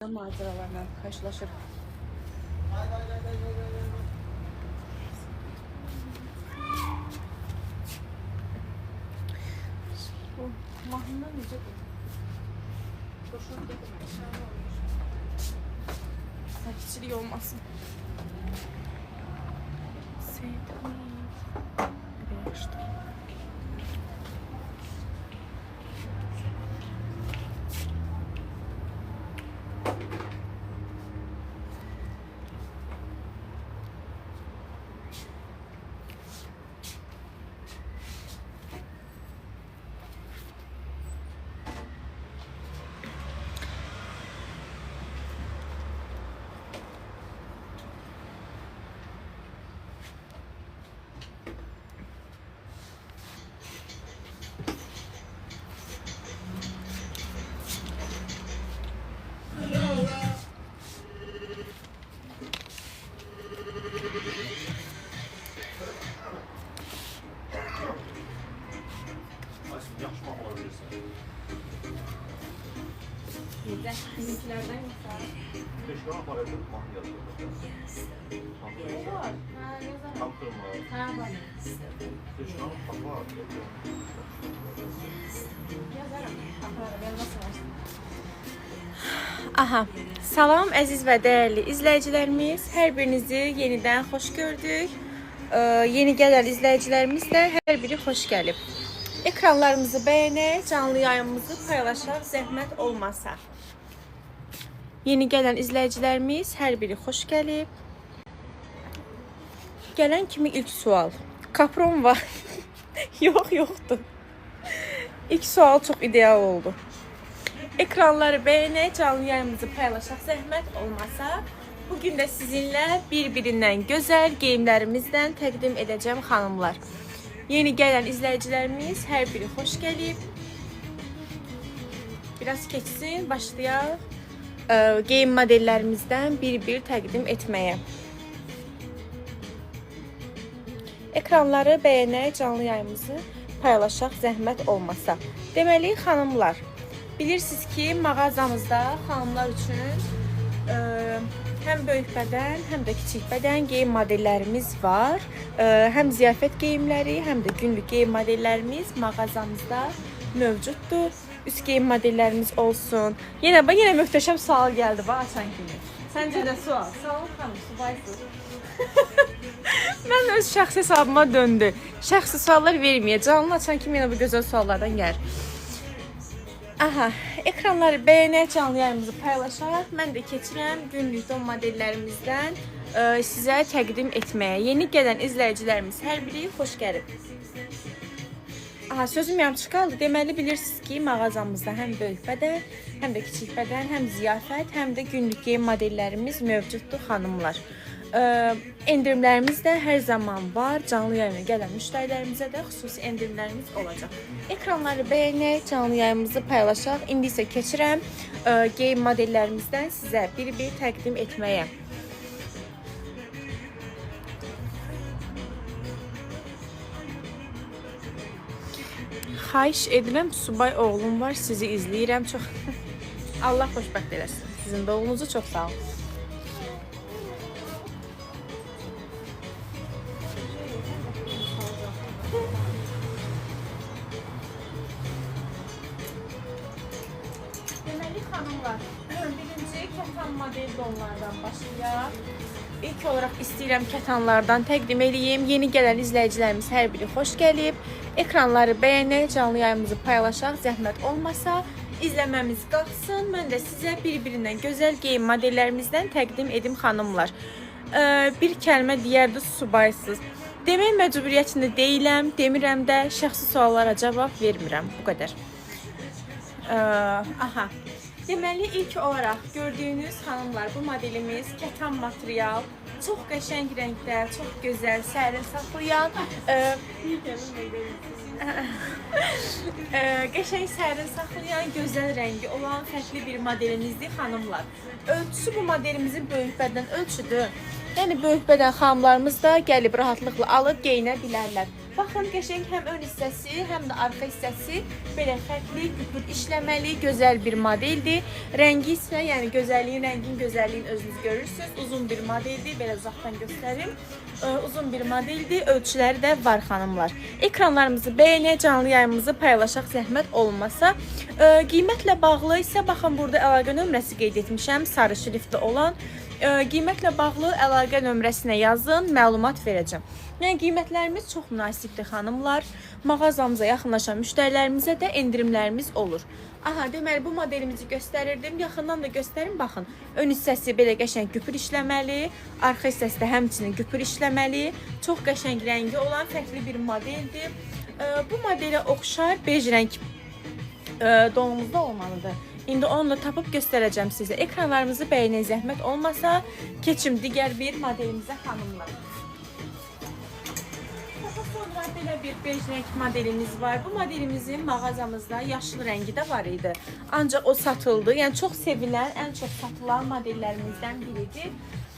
maceralarla karşılaşır. Bu mahnı necə bu? Qoşun getirmək şəhər olmuş. Səkçilik olmasın. Sevdim. Beşdir. Bizdə bizimkilərdən yoxsa? Keşke aparaydım, mahnı yazdım. Var. Ha, yazarım. Kaptırma. Ha, var. Keşke var. Yazarım. Apararım, yazması var. Aha, salam əziz və dəyərli izləyicilərimiz. Hər birinizi yenidən xoş gördük. Yeni gələn izləyicilərimiz də hər biri xoş gəlib. Ekranlarımızı bəyənək, canlı yayımımızı paylaşaq, zəhmət olmasa. Yeni gələn izləyicilərimiz hər biri xoş gəlib. Gələn kimi ilk sual. Kapron var. Yoxdur. İlk sual çox ideal oldu. Ekranları bəyənək, canlı yayımımızı paylaşaq, zəhmət olmasa. Bugün də sizinlə bir-birindən gözəl geyimlərimizdən təqdim edəcəm xanımlar. Yeni gələn izləyicilərimiz hər biri xoş gəlib. Biraz keçsin, başlayaq. Geyim modellərimizdən bir-bir təqdim etməyə. Ekranları bəyənək, canlı yayımımızı paylaşaq, zəhmət olmasa. Deməli, xanımlar, bilirsiniz ki, mağazamızda xanımlar üçün həm böyük bədən, həm də kiçik bədən geyim modellərimiz var. Həm ziyafət geyimləri, həm də günlük geyim modellərimiz mağazamızda mövcuddur. Üst geyim modellərimiz olsun. Yenə möhtəşəm sual gəldi açan kimi. Səncə də sual? Sağ ol xanım, subaysız. Mən öz şəxsi hesabıma döndü. Şəxsi suallar verməyə. Canlı açan kimi yenə bu gözəl suallardan gəlir. Aha, ekranları bəyənək, canlı yayımımızı paylaşaq. Mən də keçirəm günlük don modellərimizdən sizə təqdim etməyə. Yeni gələn izləyicilərimiz hər biri xoş gəlib. Aha, sözüm yarımçıq qaldı. Deməli, bilirsiniz ki, mağazamızda həm böyük bədən, həm də kiçik bədən, həm ziyafət, həm də günlük geyim modellərimiz mövcuddur xanımlar. Endirimlərimiz də hər zaman var. Canlı yayına gələn müştərilərimizə də xüsusi endirimlərimiz olacaq. Ekranları bəyənək, canlı yayımımızı paylaşaq. İndi isə keçirəm geyim modellərimizdən sizə bir-bir təqdim etməyə. Xahiş edirəm, subay oğlum var, sizi izləyirəm. Çox Allah xoşbəxt eləsin. Sizin də oğlunuzu çox sağ olun. Deməli xanımlar, birinci kətan model donlardan başlayaq. İlk olaraq istəyirəm kətanlardan təqdim edeyim. Yeni gələn izləyicilərimiz hər biri xoş gəlib. Ekranları bəyənək, canlı yayımımızı paylaşaq, zəhmət olmasa. İzləməmiz qalxsın. Mən də sizə bir-birindən gözəl geyim modellərimizdən təqdim edim xanımlar. Bir kəlmə deyərdi, subaysız. Demək məcburiyyətində deyiləm, demirəm də, şəxsi suallara cavab vermirəm. Bu qədər. Aha. Deməli, ilk olaraq gördüyünüz xanımlar, bu modelimiz kətan material, çox qəşəng rənglər, çox gözəl, sərin saxlayan, qəşəng sərin saxlayan, gözəl rəngi olan fərqli bir modelimizdir xanımlar. Ölçüsü bu modelimizin böyük bədən ölçüdür. Yəni, böyük bədən xanımlarımız da gəlib rahatlıqla alıb geyinə bilərlər. Baxın, qəşəng həm ön hissəsi, həm də arxa hissəsi belə fərqli, güpür işləməli, gözəl bir modeldir. Rəngi isə, yəni gözəlliyin, rəngin gözəlliyin özünüz görürsünüz. Uzun bir modeldir, belə uzaqdan göstərim. Uzun bir modeldir, ölçüləri də var xanımlar. Ekranlarımızı bəyənək, canlı yayımımızı paylaşaq zəhmət olmasa. Qiymətlə bağlı isə baxın, burada əlaqə nömrəsi qeyd etmişəm, sarı şriftli olan. Qiymətlə bağlı əlaqə nömrəsinə yazın, məlumat verəcəm. Yəni qiymətlərimiz çox münasibdir xanımlar. Mağazamıza yaxınlaşan müştərilərimizə də endirimlərimiz olur. Aha, deməli bu modelimizi göstərirdim. Yaxından da göstərim, baxın. Ön hissəsi belə qəşəng güpür işləməli, arxa hissəsi də həmçinin güpür işləməli. Çox qəşəng rəngi olan fərqli bir modeldir. Bu modelə oxşar bej rəng donumuzda olmalıdır. İndi onunla tapıb göstərəcəm sizə. Ekranlarımızı bəyənək zəhmət olmasa, keçim digər bir modelimizə xanımlar. Daha sonra belə bir bej rəng modelimiz var. Bu modelimizin mağazamızda yaşlı rəngi də var idi. Ancaq o satıldı. Yəni çox sevilən, ən çox satılan modellərimizdən biridir.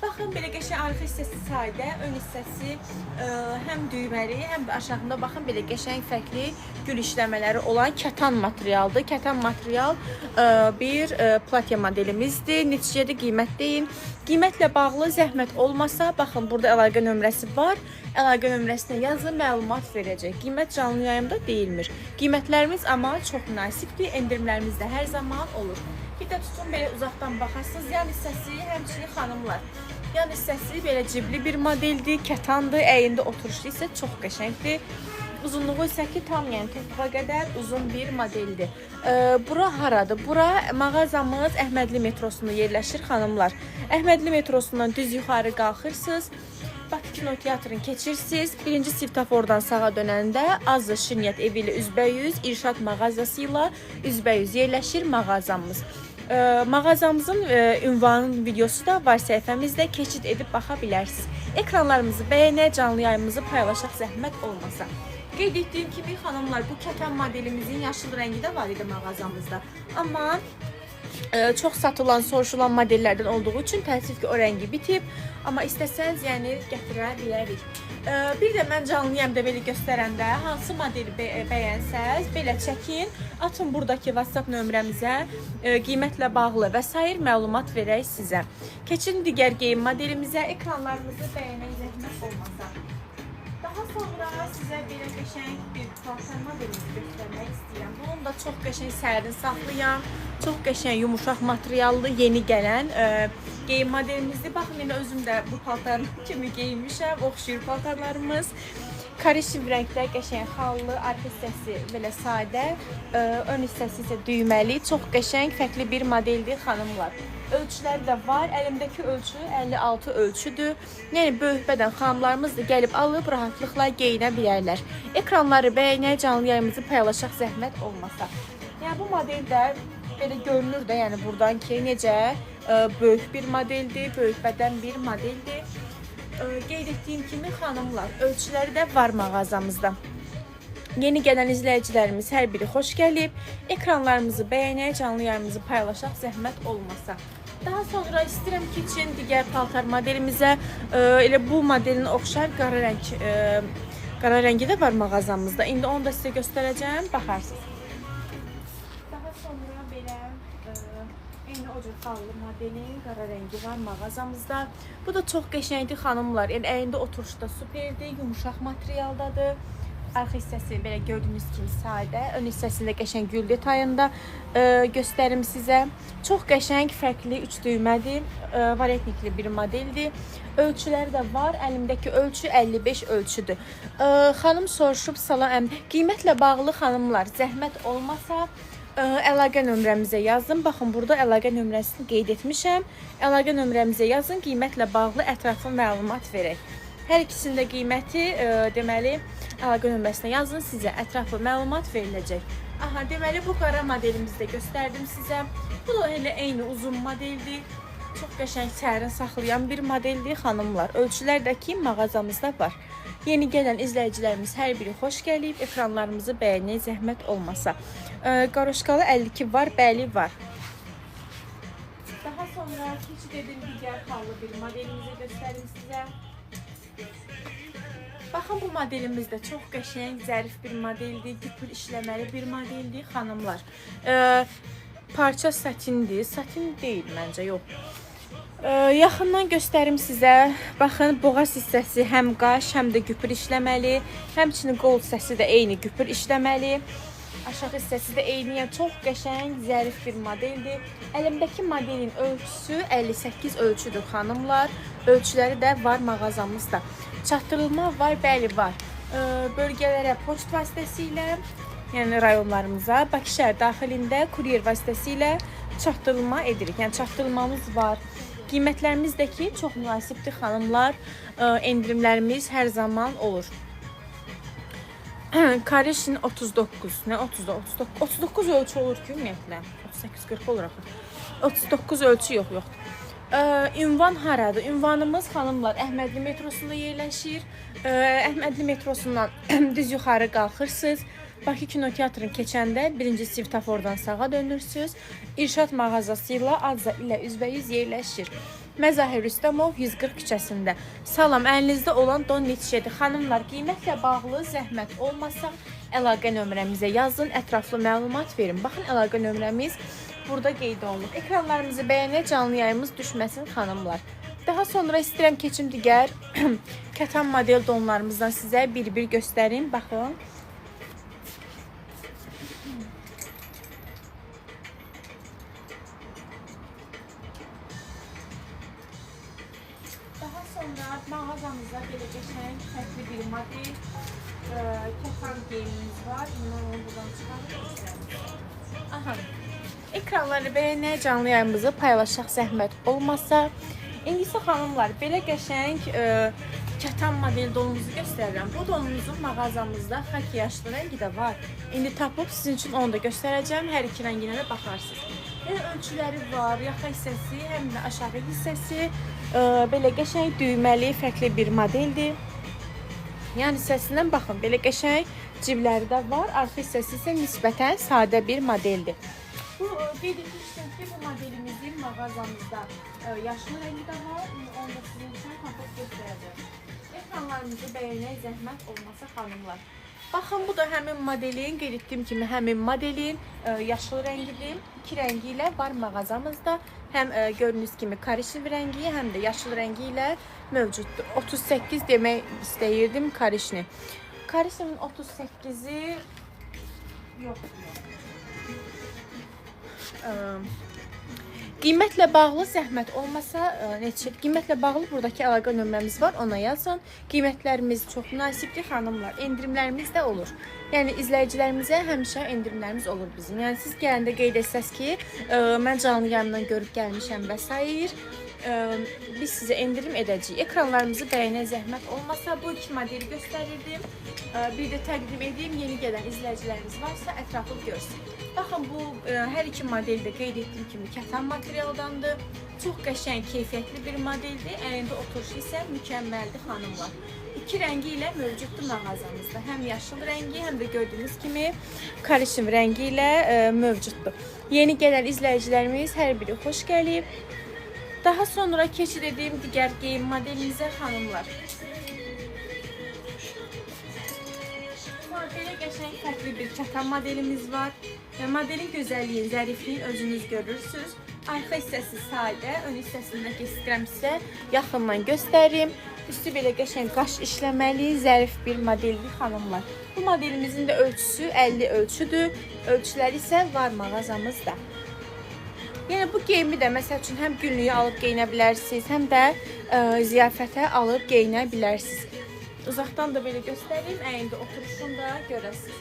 Baxın, belə qəşəng arxa hissəsi sadə, ön hissəsi həm düyməli, həm də aşağında baxın, belə qəşəng fərqli gül işləmələri olan kətan materialdır. Kətan material bir platya modelimizdir. Neçəyə də qiymət deyin. Qiymətlə bağlı zəhmət olmasa, baxın, burada əlaqə nömrəsi var. Əlaqə nömrəsinə yazın, məlumat verəcək. Qiymət canlı yayımda deyilmir. Qiymətlərimiz amma çox münasibdir. Endirimlərimiz də hər zaman olur. Bir də tutun, belə uzaqdan baxarsınız. Yan hissəsi, həmçinin xanımlar. Yan hissəsi belə cibli bir modeldir, kətandır, əyində oturuşlu isə çox qəşəngdir. Uzunluğu isə ki, tam yəni topuğa qədər uzun bir modeldir. Bura haradır? Bura mağazamız Əhmədli metrosunda yerləşir xanımlar. Əhmədli metrosundan düz yuxarı qalxırsınız. Bakı kinoteatrını keçirsiniz. Birinci svetofordan sağa dönəndə Azza Şirniyyat evi ilə üzbəyüz, İrşad mağazası ilə üzbəyüz yerləşir mağazamız. Mağazamızın ünvanın videosu da var səhifəmizdə, keçid edib baxa bilərsiniz. Ekranlarımızı bəyənək, canlı yayımımızı paylaşaq zəhmət olmasa. Qeyd etdiyim kimi xanımlar, bu kətan modelimizin yaşıl rəngi də var idi mağazamızda. Amma çox satılan, soruşulan modellərdən olduğu üçün təəssüf ki, o rəngi bitib. Amma istəsəniz, yəni gətirə bilərik. Bir də mən canlı yayımda belə göstərəndə hansı modeli bəyənsəz, belə çəkin, atın buradakı WhatsApp nömrəmizə, qiymətlə bağlı və sair məlumat verək sizə. Keçin digər geyim modelimizə, ekranlarımızı bəyənək zəhmət olmasa. Daha sonra sizə belə qəşəng bir paltar modelimizi göstərmək istəyirəm. Bunun da çox qəşəng sərin saxlayan, çox qəşəng yumuşaq materiallı, yeni gələn geyim modelimizdir. Baxın, yine özüm də bu paltarın kimi geyinmişəm, oxşuyur paltarlarımız. Karışim rəngdə qəşəng xallı, arxa hissəsi belə sadə, ön hissəsi isə düyməli, çox qəşəng, fərqli bir modeldir xanımlar. Ölçüləri də var. Əlimdəki ölçü 56 ölçüdür. Yəni böyük bədən xanımlarımız da gəlib alıb rahatlıqla geyinə bilərlər. Ekranları bəyənək, canlı yayımızı paylaşaq zəhmət olmasa. Yəni bu model də belə görünür də, yəni buradan ki, necə böyük bir modeldir, böyük bədən bir modeldir. Qeyd etdiyim kimi xanımlar, ölçüləri də var mağazamızda. Yeni gələn izləyicilərimiz hər biri xoş gəlib. Ekranlarımızı bəyənək, canlı yayımızı paylaşaq zəhmət olmasa. Daha sonra istəyirəm keçin digər paltar modelimizə. Elə bu modelin oxşar qara rəngi də var mağazamızda. İndi onu da sizə göstərəcəm, baxarsınız. Daha sonra belə eyni o cür xallı modelin qara rəngi var mağazamızda. Bu da çox qəşəngdir xanımlar. Yəni əyində oturuşda superdir, yumuşaq materialdadır. Arxa hissəsi belə gördüyünüz kimi sadə, ön hissəsində qəşəng gül detayında göstərim sizə. Çox qəşəng, fərqli 3 düymədir, varetnikli bir modeldir. Ölçüləri də var, əlimdəki ölçü 55 ölçüdür. Xanım soruşub salam, qiymətlə bağlı xanımlar, zəhmət olmasa əlaqə nömrəmizə yazın. Baxın, burada əlaqə nömrəsini qeyd etmişəm. Əlaqə nömrəmizə yazın, qiymətlə bağlı ətraflı məlumat verək. Hər ikisində qiyməti deməli əlaqə nömrəsinə yazın, sizə ətraflı məlumat veriləcək. Aha, deməli bu qara modelimizi də göstərdim sizə. Bu da elə eyni uzun modeldir. Çox qəşəng sərin saxlayan bir modeldir xanımlar. Ölçülər də ki mağazamızda var. Yeni gələn izləyicilərimiz hər biri xoş gəlib. Ekranlarımızı bəyənək zəhmət olmasa. Qaroşkalı 52 var, bəli var. Daha sonra keçid edin digər xallı bir modelimizi göstərim sizə. Baxın, bu modelimiz də çox qəşəng, zərif bir modeldir, güpür işləməli bir modeldir, xanımlar. Parça satindir, satin deyil məncə, yox. Yaxından göstərim sizə. Baxın, boğaz hissəsi həm qaş, həm də güpür işləməli, həmçinin qol hissəsi də eyni güpür işləməli. Aşağı hissəsi də eyni, yəni çox qəşəng, zərif bir modeldir. Əlimdəki modelin ölçüsü 58 ölçüdür xanımlar. Ölçüləri də var mağazamızda. Çatdırılma var, bəli var. Bölgələrə poçt vasitəsilə, yəni rayonlarımıza, Bakı şəhər daxilində kuryer vasitəsilə çatdırılma edirik. Yəni çatdırılmamız var. Qiymətlərimiz də ki, çox münasibdir xanımlar. Endirimlərimiz hər zaman olur. Karişin 39, nə 39 ölçü olur ki, ümumiyyətlə. 38-40 olur axı. 39 ölçü yoxdur. Ünvan haradır? Ünvanımız xanımlar Əhmədli metrosunda yerləşir. Əhmədli metrosundan düz yuxarı qalxırsınız. Bakı kinoteatrın keçəndə birinci svetofordan sağa dönürsünüz. İrşad mağazası ilə Azza ilə üzbəyüz yerləşir. Məzahir Rüstəmov 140 küçəsində. Salam, əlinizdə olan don neçədir? Xanımlar, qiymətlə bağlı zəhmət olmasa əlaqə nömrəmizə yazın, ətraflı məlumat verin. Baxın, əlaqə nömrəmiz burada qeyd olunub. Ekranlarımızı bəyənək, canlı yayımız düşməsin xanımlar. Daha sonra istəyirəm keçim digər kətan model donlarımızdan sizə bir-bir göstərim. Baxın. Daha sonra mağazamızda belə geçən fərqli bir model kətan geyimimiz var. Onu buradan çıxarıb. Aha. Ekranları bəyənək, canlı yayımızı paylaşaq zəhmət olmasa. İndi isə xanımlar, belə qəşəng kətan model donumuzu göstərirəm. Bu donumuzun mağazamızda xaki yaşlı rəngi də var. İndi tapıb sizin üçün onu da göstərəcəm. Hər iki rənginə də baxarsınız. Yəni ölçüləri var, yaxa hissəsi, həm də aşağı hissəsi. Belə qəşəng düyməli, fərqli bir modeldir. Yəni hissəsindən baxın, belə qəşəng cibləri də var. Arxa hissəsi isə nisbətən sadə bir modeldir. Bu qeyd etmişdim ki, bu modelimizin mağazamızda yaşlı rəngi də var. Onu da sizin üçün tapıb göstərəcəm. Ekranlarımızı bəyənək, zəhmət olmasa xanımlar. Baxın, bu da həmin modelin, qeyd etdiyim kimi həmin modelin yaşlı rəngidir. İki rəngi ilə var mağazamızda. Həm gördüyünüz kimi karişin rəngi, həm də yaşlı rəngi ilə mövcuddur. 38 demək istəyirdim karişini. Karişinin 38-i yoxdur. Qiymətlə bağlı zəhmət olmasa neçə? Qiymətlə bağlı buradakı əlaqə nömrəmiz var, ona yazın. Qiymətlərimiz çox münasibdir xanımlar. Endirimlərimiz də olur. Yəni izləyicilərimizə həmişə endirimlərimiz olur bizim. Yəni siz gələndə qeyd etsəz ki, mən canlı yayımdan görüb gəlmişəm və s. Biz sizə endirim edəcəyik. Ekranlarımızı bəyənə zəhmət olmasa bu iki modeli göstərirdim. Bir də təqdim edeyim, yeni gələn izləyicilərimiz varsa ətraflı görsün. Baxın, bu hər iki model də qeyd etdiyim kimi kətan materialdandır. Çox qəşəng, keyfiyyətli bir modeldir. Əlində oturuşu isə mükəmməldir xanımlar. İki rəngi ilə mövcuddur mağazamızda. Həm yaşıl rəngi, həm də gördüyünüz kimi karışım rəngi ilə mövcuddur. Yeni gələn izləyicilərimiz hər biri xoş gəlib. Daha sonra keçid edeyim digər geyim modelimizə xanımlar. Belə qəşəng fərqli bir kətan modelimiz var. Modelin gözəlliyin, zərifliyin özünüz görürsünüz. Arxa hissəsi sadə, ön hissəsindəki istəyirəm sizə yaxından göstərim. Üstü belə qəşəng qaş işləməli, zərif bir modeldir xanımlar. Bu modelimizin də ölçüsü 50 ölçüdür. Ölçüləri isə var mağazamızda. Yəni bu geyimi də məsəl üçün həm günlüyə alıb geyinə bilərsiniz, həm də ziyafətə alıb geyinə bilərsiniz. Uzaqdan da belə göstəreyim, əyində oturuşunu da görəsiniz.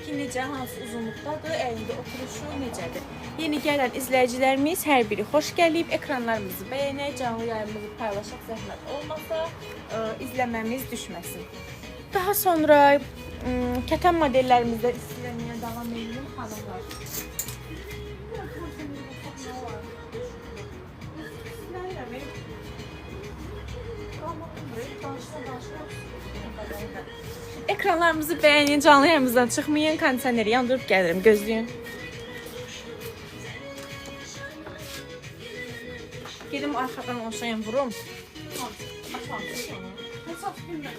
Ki, necə, hansı uzunluqdadır, əyində oturuşu necədir. Yeni gələn izləyicilərimiz hər biri xoş gəlib. Ekranlarımızı bəyənək, canlı yayımızı paylaşaq zəhmət olmasa, izləməmiz düşməsin. Daha sonra kətan modellərimizdə istəyirəm davam edelim xanımlar. Ekranlarımızı bəyənin, canlı yayımızdan çıxmayın, kondisioneri yandırıb gəlirim, gözləyin. Gedim arxadan onşayım, vurum. Aç bilmir.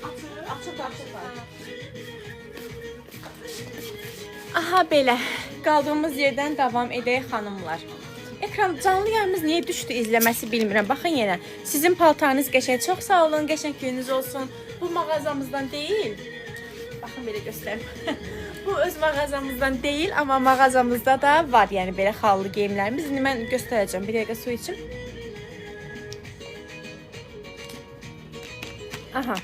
Açır. Aha belə. Qaldığımız yerdən davam edək xanımlar. Ekran canlı yayımız niyə düşdü izləməsi bilmirəm. Baxın yenə. Sizin paltarınız qəşəng. Çox sağ olun. Qəşəng gününüz olsun. Bu mağazamızdan deyil. Baxın belə göstərim. Bu öz mağazamızdan deyil, amma mağazamızda da var. Yəni belə xallı geyimlərimiz. İndi mən göstərəcəm. Bir dəqiqə su içim. Aha.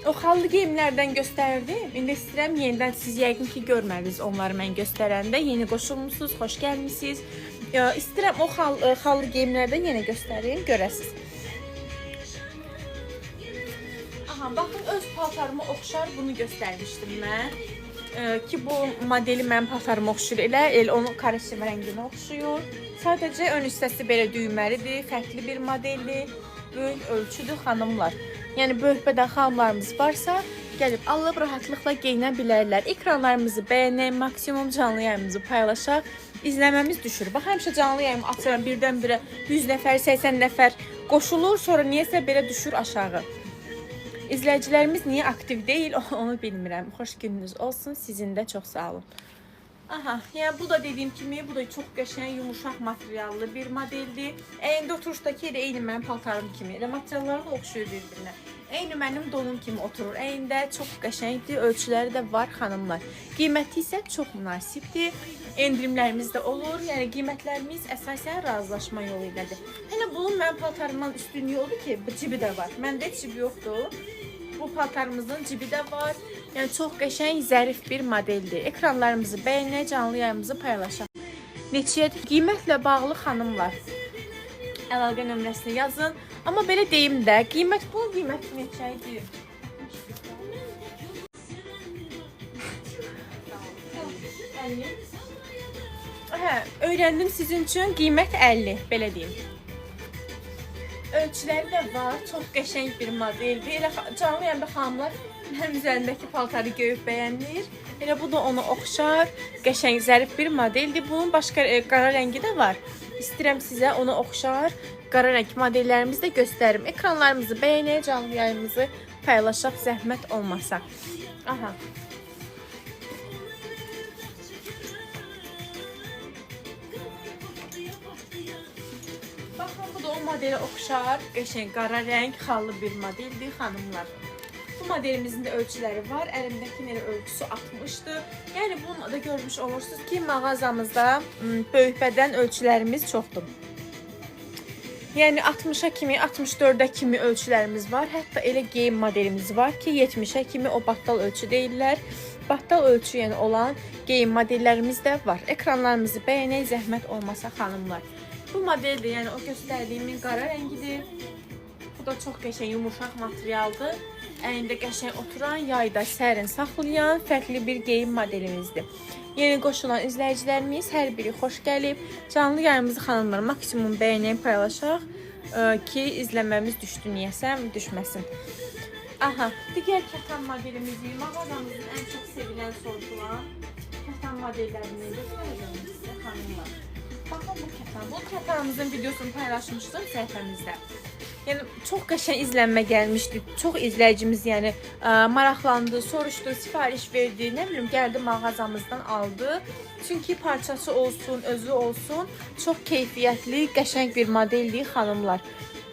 O xallı geyimlərdən göstərdim. İndi istəyirəm yenidən siz yəqin ki görmədiniz onları mən göstərəndə. Yeni qoşulmusunuz, xoş gəlmisiniz. İstəyirəm o xallı geyimlərdən yenə göstərim, görəsiniz. Aha, baxın öz paltarıma oxşar bunu göstərmişdim mən. Ki bu modeli mənim paltarıma oxşur elə onun karışım rənginə oxşuyur. Sadəcə ön hissəsi belə düyməlidir, fərqli bir modeldir, böyük ölçüdür xanımlar. Yəni böyük bədən xanımlarımız varsa, gəlib alıb rahatlıqla geyinə bilərlər. Ekranlarımızı bəyənək, maksimum canlı yayımımızı paylaşaq, izləməmiz düşür. Bax, həmişə canlı yayımı açıram, birdən-birə 100 nəfər, 80 nəfər qoşulur, sonra niyəsə belə düşür aşağı. İzləyicilərimiz niyə aktiv deyil, onu bilmirəm. Xoş gününüz olsun, sizin də çox sağ olun. Aha, yəni bu da dediyim kimi, bu da çox qəşəng, yumuşaq materiallı bir modeldir. Əyində oturuşdakı elə eyni mənim paltarım kimi, elə materialları da oxşuyur bir-birinə. Eyni mənim donum kimi oturur. Əyində çox qəşəngdir, ölçüləri də var xanımlar. Qiyməti isə çox münasibdir. Endirimlərimiz də olur. Yəni qiymətlərimiz əsasən razılaşma yolu ilədir. Hələ bunun mənim paltarımdan üstünlüyü oldu ki, cibi də var. Məndə cibi yoxdur. Bu paltarımızın cibi də var. Yəni çox qəşəng, zərif bir modeldir. Ekranlarımızı bəyənək, canlı yayımızı paylaşaq. Neçədir? Qiymətlə bağlı xanımlar. Əlaqə nömrəsini yazın. Amma belə deyim də, bunun qiyməti neçəydir? Hə, öyrəndim sizin üçün qiymət 50, belə deyim. Ölçüləri də var, çox qəşəng bir modeldir. Elə canlı yayımda xanımlar mənim üzərindəki paltarı görüb bəyənir. Elə bu da onu oxşar, qəşəng, zərif bir modeldir. Bunun başqa qara rəngi də var. İstəyirəm sizə onu oxşar, qara rəng modellərimizi də göstərim. Ekranlarımızı bəyənək, canlı yayımızı paylaşaq, zəhmət olmasa. Aha. Baxın, bu da o modelə oxşar, qəşəng, qara rəng, xallı bir modeldir, xanımlar. Bu modelimizin də ölçüləri var. Əlimdəkinin ölçüsü 60'dır. Yəni bunu da görmüş olursunuz ki, mağazamızda böyük bədən ölçülərimiz çoxdur. Yəni 60'a kimi, 64'ə kimi ölçülərimiz var. Hətta elə geyim modelimiz var ki, 70'ə kimi o battal ölçü deyirlər. Battal ölçü yəni olan geyim modellərimiz də var. Ekranlarımızı bəyənək, zəhmət olmasa xanımlar. Bu model də yəni o göstərdiyimin qara rəngidir. Bu da çox qəşəng, yumuşaq materialdır. Əlində qəşəng oturan, yayda sərin saxlayan fərqli bir geyim modelimizdir. Yeni qoşulan izləyicilərimiz hər biri xoş gəlib. Canlı yayımızı xanımlar maksimum bəyənək, paylaşaq ki, izləməmiz düşdü niyəsə düşməsin. Aha, digər kətan modelimizi, mağazamızın ən çox sevilən, sorğulan kətan modellərini göstərəcəm sizə xanımlar. Baxın bu kətan. Bu kətanımızın videosunu paylaşmışdım səhifəmizdə. Yəni çox qəşəng izlənmə gəlmişdi. Çox izləyicimiz yəni maraqlandı, soruşdu, sifariş verdi, nə bilim gəldi mağazamızdan aldı. Çünki parçası olsun, özü olsun, çox keyfiyyətli, qəşəng bir modeldir xanımlar.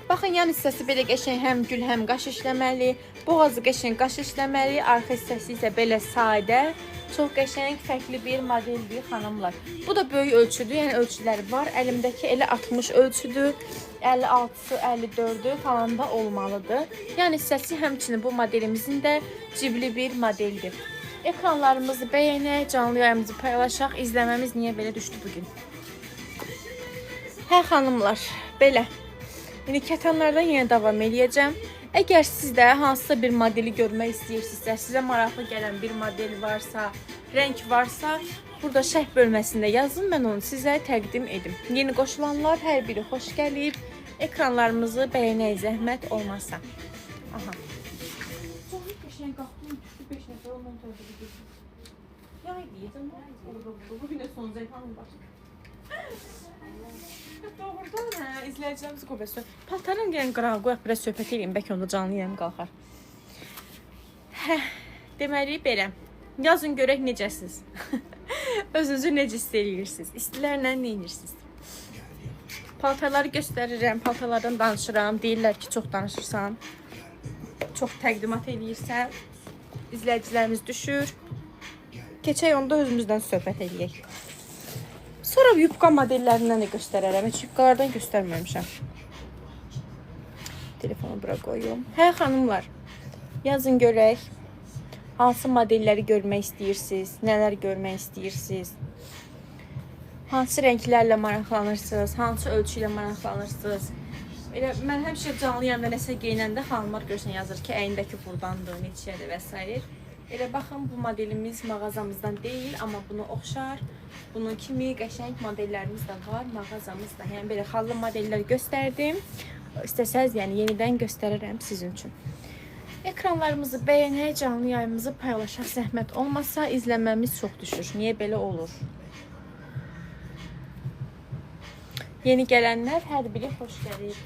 Baxın, yan hissəsi belə qəşəng həm gül, həm qaş işləməli, boğazı qəşəng qaş işləməli, arxa hissəsi isə belə sadə, çox qəşəng, fərqli bir modeldir xanımlar. Bu da böyük ölçüdür, yəni ölçüləri var. Əlimdəki elə 60 ölçüdür. 56'sı, 54'ü falan da olmalıdır. Yəni hissəsi həmçinin bu modelimizin də cibli bir modeldir. Ekranlarımızı bəyənək, canlı yayımızı paylaşaq. İzləməmiz niyə belə düşdü bugün? Hə xanımlar, belə. Yəni kətanlardan yenə davam edəcəm. Əgər sizdə hansısa bir modeli görmək istəyirsinizsə, sizə maraqlı gələn bir model varsa, rəng varsa, burada şərh bölməsində yazın, mən onu sizə təqdim edim. Yeni qoşulanlar hər biri xoş gəlib. Ekranlarımızı bəyənək, zəhmət olmasa. Aha. Çox qəşəng qalxdım, düşdü 5 nəfər, ondan sonra da bir yay deyəcəm. Bu yine son zeytanın başı. Doğrudan hə, izləyicilərimiz qobəsə. Paltarım gələn qırağa qoyaq, biraz söhbət edeyim, bəlkə onda canlı yayım qalxar. Hə, deməli belə. Yazın görək necəsiz. Özünüzü necə hiss edirsiniz? İstilərlə nə edirsiniz? Paltarları göstərirəm, paltarlardan danışıram. Deyirlər ki, çox danışırsan. Çox təqdimat eləyirsən. İzləyicilərimiz düşür. Keçək onda özümüzdən söhbət eləyək. Sonra yubka modellərindən də göstərərəm. Heç yubkalardan göstərməmişəm. Telefonu bura qoyum. Hə, xanımlar. Yazın görək. Hansı modelləri görmək istəyirsiniz? Nələr görmək istəyirsiniz? Hansı rənglərlə maraqlanırsınız? Hansı ölçü ilə maraqlanırsınız? Elə mən həmişə canlı yayımda nəsə geyinəndə xanımlar görsən yazır ki, əynindəki burdandır, neçədir və s. Elə baxın, bu modelimiz mağazamızdan deyil, amma bunu oxşar. Bunun kimi qəşəng modellərimiz də var mağazamızda. Yəni belə xallı modellər göstərdim. İstəsəz, yəni yenidən göstərirəm sizin üçün. Ekranlarımızı bəyənək, canlı yayımızı paylaşaq, zəhmət olmasa izləməmiz çox düşür. Niyə belə olur? Yeni gələnlər hər biri xoş gəlir.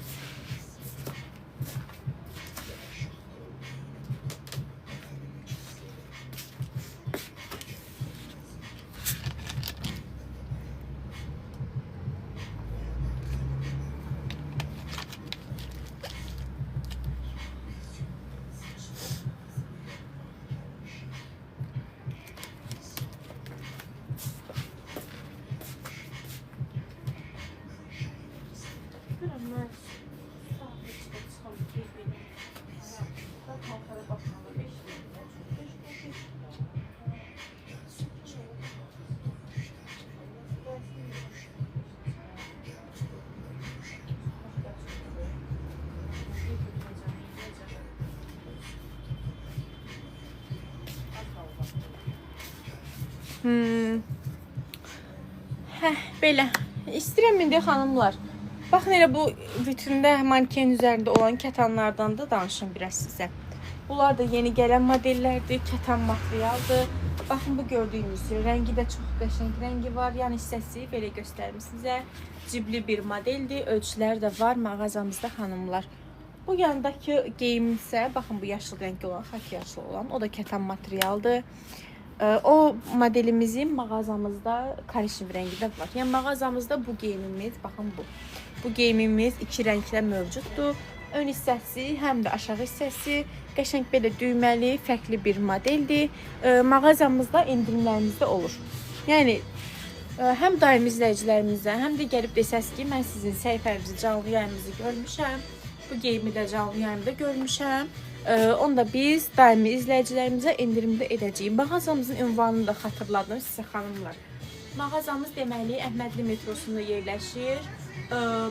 Hə, belə. İstəyirəm indi xanımlar. Baxın elə bu vitrində manken üzərində olan kətanlardan da danışım biraz sizə. Bunlar da yeni gələn modellərdir, kətan materialdır. Baxın bu gördüyünüz rəngi də çox qəşəng rəngi var. Yəni hissəsi belə göstərim sizə. Cibli bir modeldir. Ölçüləri də var mağazamızda xanımlar. Bu yandakı geyim isə baxın bu yaşıl rəngli olan, xaki yaşlı olan, o da kətan materialdır. O modelimizin mağazamızda karışım rəngi də var. Yəni mağazamızda bu geyimimiz, baxın bu. Bu geyimimiz iki rənglə mövcuddur. Ön hissəsi, həm də aşağı hissəsi qəşəng belə düyməli, fərqli bir modeldir. Mağazamızda endirimlərimizdə olur. Yəni həm daimi izləyicilərimizə, həm də gəlib desəz ki, mən sizin səhifənizi, canlı yayımınızı görmüşəm. Bu geyimi də canlı yayımda görmüşəm. Onu da biz daimi izləyicilərimizə endirimdə edəcəyik. Mağazamızın ünvanını da xatırladım sizə xanımlar. Mağazamız deməli Əhmədli metrosunda yerləşir.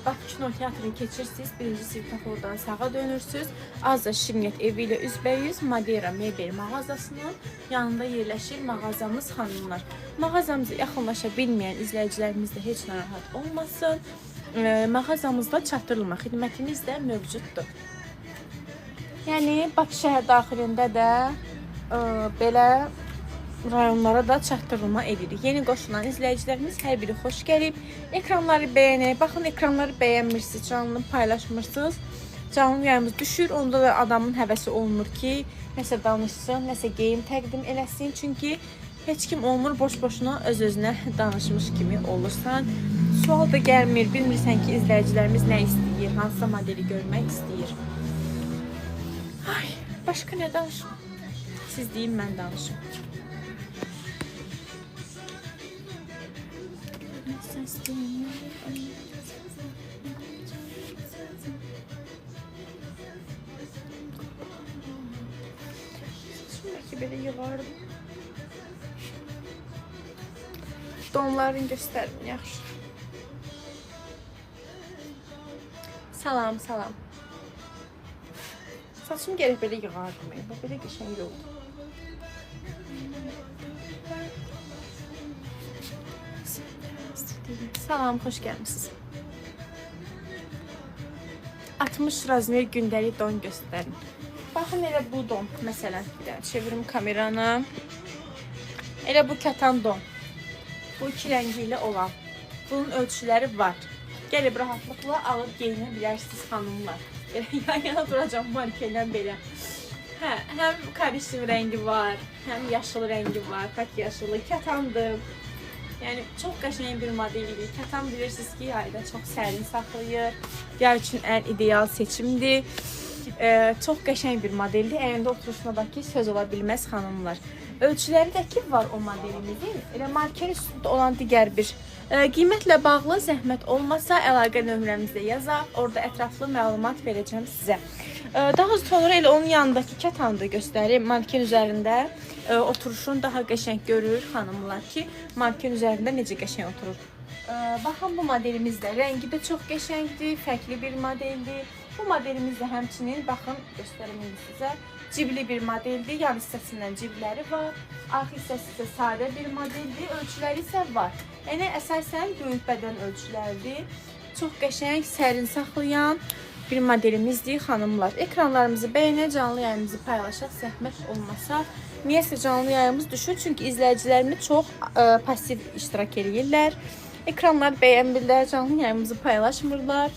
Bakı Kino Teatrını keçirsiniz, birinci svetofordan sağa dönürsünüz. Azca Şirniyyət evi ilə üzbəyüz Madera mebel mağazasının yanında yerləşir mağazamız xanımlar. Mağazamıza yaxınlaşa bilməyən izləyicilərimiz də heç narahat olmasın. Mağazamızda çatdırılma xidmətimiz də mövcuddur. Yəni Bakı şəhər daxilində də belə rayonlara da çatdırılma edirik. Yeni qoşulan izləyicilərimiz hər biri xoş gəlib. Ekranları bəyənək. Baxın, ekranları bəyənmirsiniz, canlı paylaşmırsınız. Canlı yayımız düşür. Onda da adamın həvəsi olmur ki, nəsə danışsın, nəsə geyim təqdim eləsin. Çünki heç kim olmur boş-boşuna öz-özünə danışmış kimi olursan. Sual da gəlmir. Bilmirsən ki, izləyicilərimiz nə istəyir, hansısa modeli görmək istəyir. Ay, başqa nə danışım? Siz deyin, mən danışım. Belki böyle yığardım. Donlarını göstərdim, yaxşı. Salam, salam. Saçımı gerek böyle yığardım. Bu böyle qəşəng oldu. Salam, xoş gəlmişsiniz. 60 razmer gündəlik don göstərin. Baxın, elə bu don, məsələn, bir də çevirim kameranı. Elə bu kətan don. Bu iki rəngi ilə olan. Bunun ölçüləri var. Gəlib rahatlıqla alıb geyinə bilərsiniz xanımlar. Yan-yana duracaq marka ilə belə. Hə, həm karışım rəngi var, həm yaşıl rəngi var, kak yaşılı, kətandır. Yəni çox qəşəng bir model idi. Kətan bilirsiniz ki, yayda çox sərin saxlayır. Yay üçün ən ideal seçimdir. Çox qəşəng bir modeldir. Əyində oturuşmadakı söz ola bilməz xanımlar. Ölçülərindəki var o modelimizin. Elə markerin üstündə olan digər bir qiymətlə bağlı zəhmət olmasa əlaqə nömrəmizdə yazaq. Orada ətraflı məlumat verəcəm sizə. Daha sonra elə onun yanındakı kətanı da göstəreyim. Manken üzərində oturuşunu daha qəşəng görür xanımlar ki, manken üzərində necə qəşəng oturur. Baxın bu modelimiz də rəngi də çox qəşəngdir, fərqli bir modeldir. Bu modelimiz də həmçinin baxın göstərim sizə. Cibli bir modeldir. Yan hissəsindən cibləri var. Arx hissəsi isə sadə bir modeldir. Ölçüləri isə var. Yəni əsasən böyük bədən ölçüləridir. Çox qəşəng, sərin saxlayan bir modelimizdir xanımlar. Ekranlarımızı bəyənə, canlı yayımızı paylaşaq, zəhmət olmasa. Niyəsə canlı yayımız düşür, çünki izləyicilərimiz çox pasiv iştirak edirlər. Ekranları bəyənmirlər, canlı yayımızı paylaşmırlar.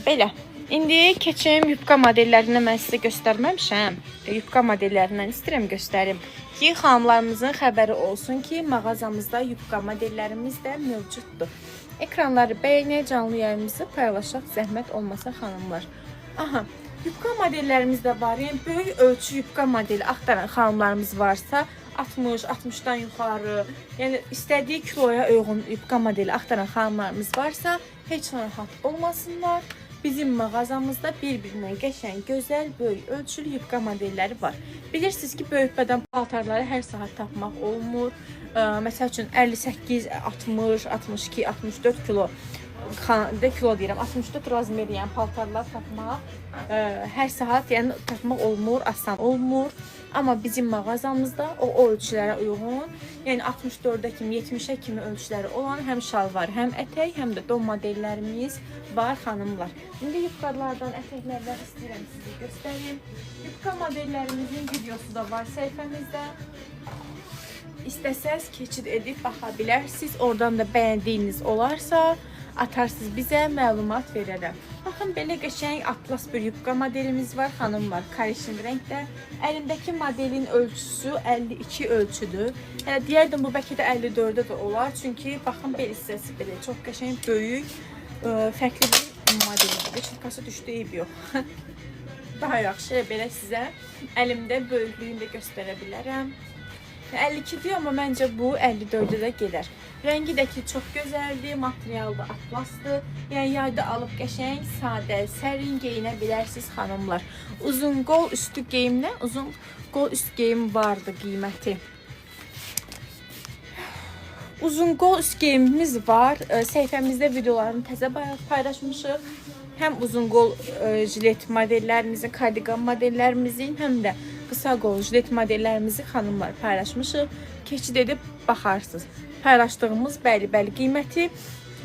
Belə. İndi keçim yubka modellərindən mən sizə göstərməmişəm. Yubka modellərindən istəyirəm göstərim ki, xanımlarımızın xəbəri olsun ki, mağazamızda yubka modellərimiz də mövcuddur. Ekranları bəyənə, canlı yayımızı paylaşaq, zəhmət olmasa xanımlar. Aha, yubka modellərimiz də var. Yəni, böyük ölçü yubka modeli axtaran xanımlarımız varsa, 60, 60-dan yuxarı, yəni istədiyi kiloya uyğun yubka modeli axtaran xanımlarımız varsa, heç narahat olmasınlar. Bizim mağazamızda bir-birindən qəşəng, gözəl, böyük ölçülü yubka modelləri var. Bilirsiniz ki, böyük bədən paltarları hər saat tapmaq olmur. Məsəl üçün 58, 60, 62, 64 kilo deyirəm, 64 razmeri, yəni paltarlar tapmaq hər saat yəni tapmaq olmur, asan olmur. Amma bizim mağazamızda o ölçülərə uyğun, yəni 64-ə kimi, 70-ə kimi ölçüləri olan həm şalvar, həm ətək, həm də don modellərimiz var xanımlar. İndi yubkalardan, ətəklərdən istəyirəm sizi göstəreyim. Yubka modellərimizin videosu da var səhifəmizdə. İstəsəz keçid edib baxa bilərsiniz. Oradan da bəyəndiyiniz olarsa atarsınız bizə, məlumat verərəm. Baxın, belə qəşəng atlas bir yubka modelimiz var xanımlar, karışım rəngdə. Əlimdəki modelin ölçüsü 52 ölçüdür. Hələ deyərdim bu bəlkə də 54-də də olar. Çünki baxın, bel hissəsi belə çox qəşəng, böyük, fərqli bir modeldir. Şirkası düşdü, eyb yox. Daha yaxşı, belə sizə əlimdə böyüklüyünü də göstərə bilərəm. 52-dir, amma məncə bu 54-də də gedər. Rəngi də ki, çox gözəldir, materialı da atlasdır. Yəni, yayda alıb qəşəng, sadə, sərin geyinə bilərsiniz xanımlar. Uzun qol üstü geyimlə, uzun qol üst geyim vardı qiyməti. Uzun qol üst geyimimiz var. Səhifəmizdə videolarını təzə paylaşmışıq. Həm uzun qol jilet modellərimizin, kardigan modellərimizin, həm də qısa qol jilet modellərimizi xanımlar paylaşmışıq. Keçid edib baxarsınız. Paylaşdığımız bəli qiyməti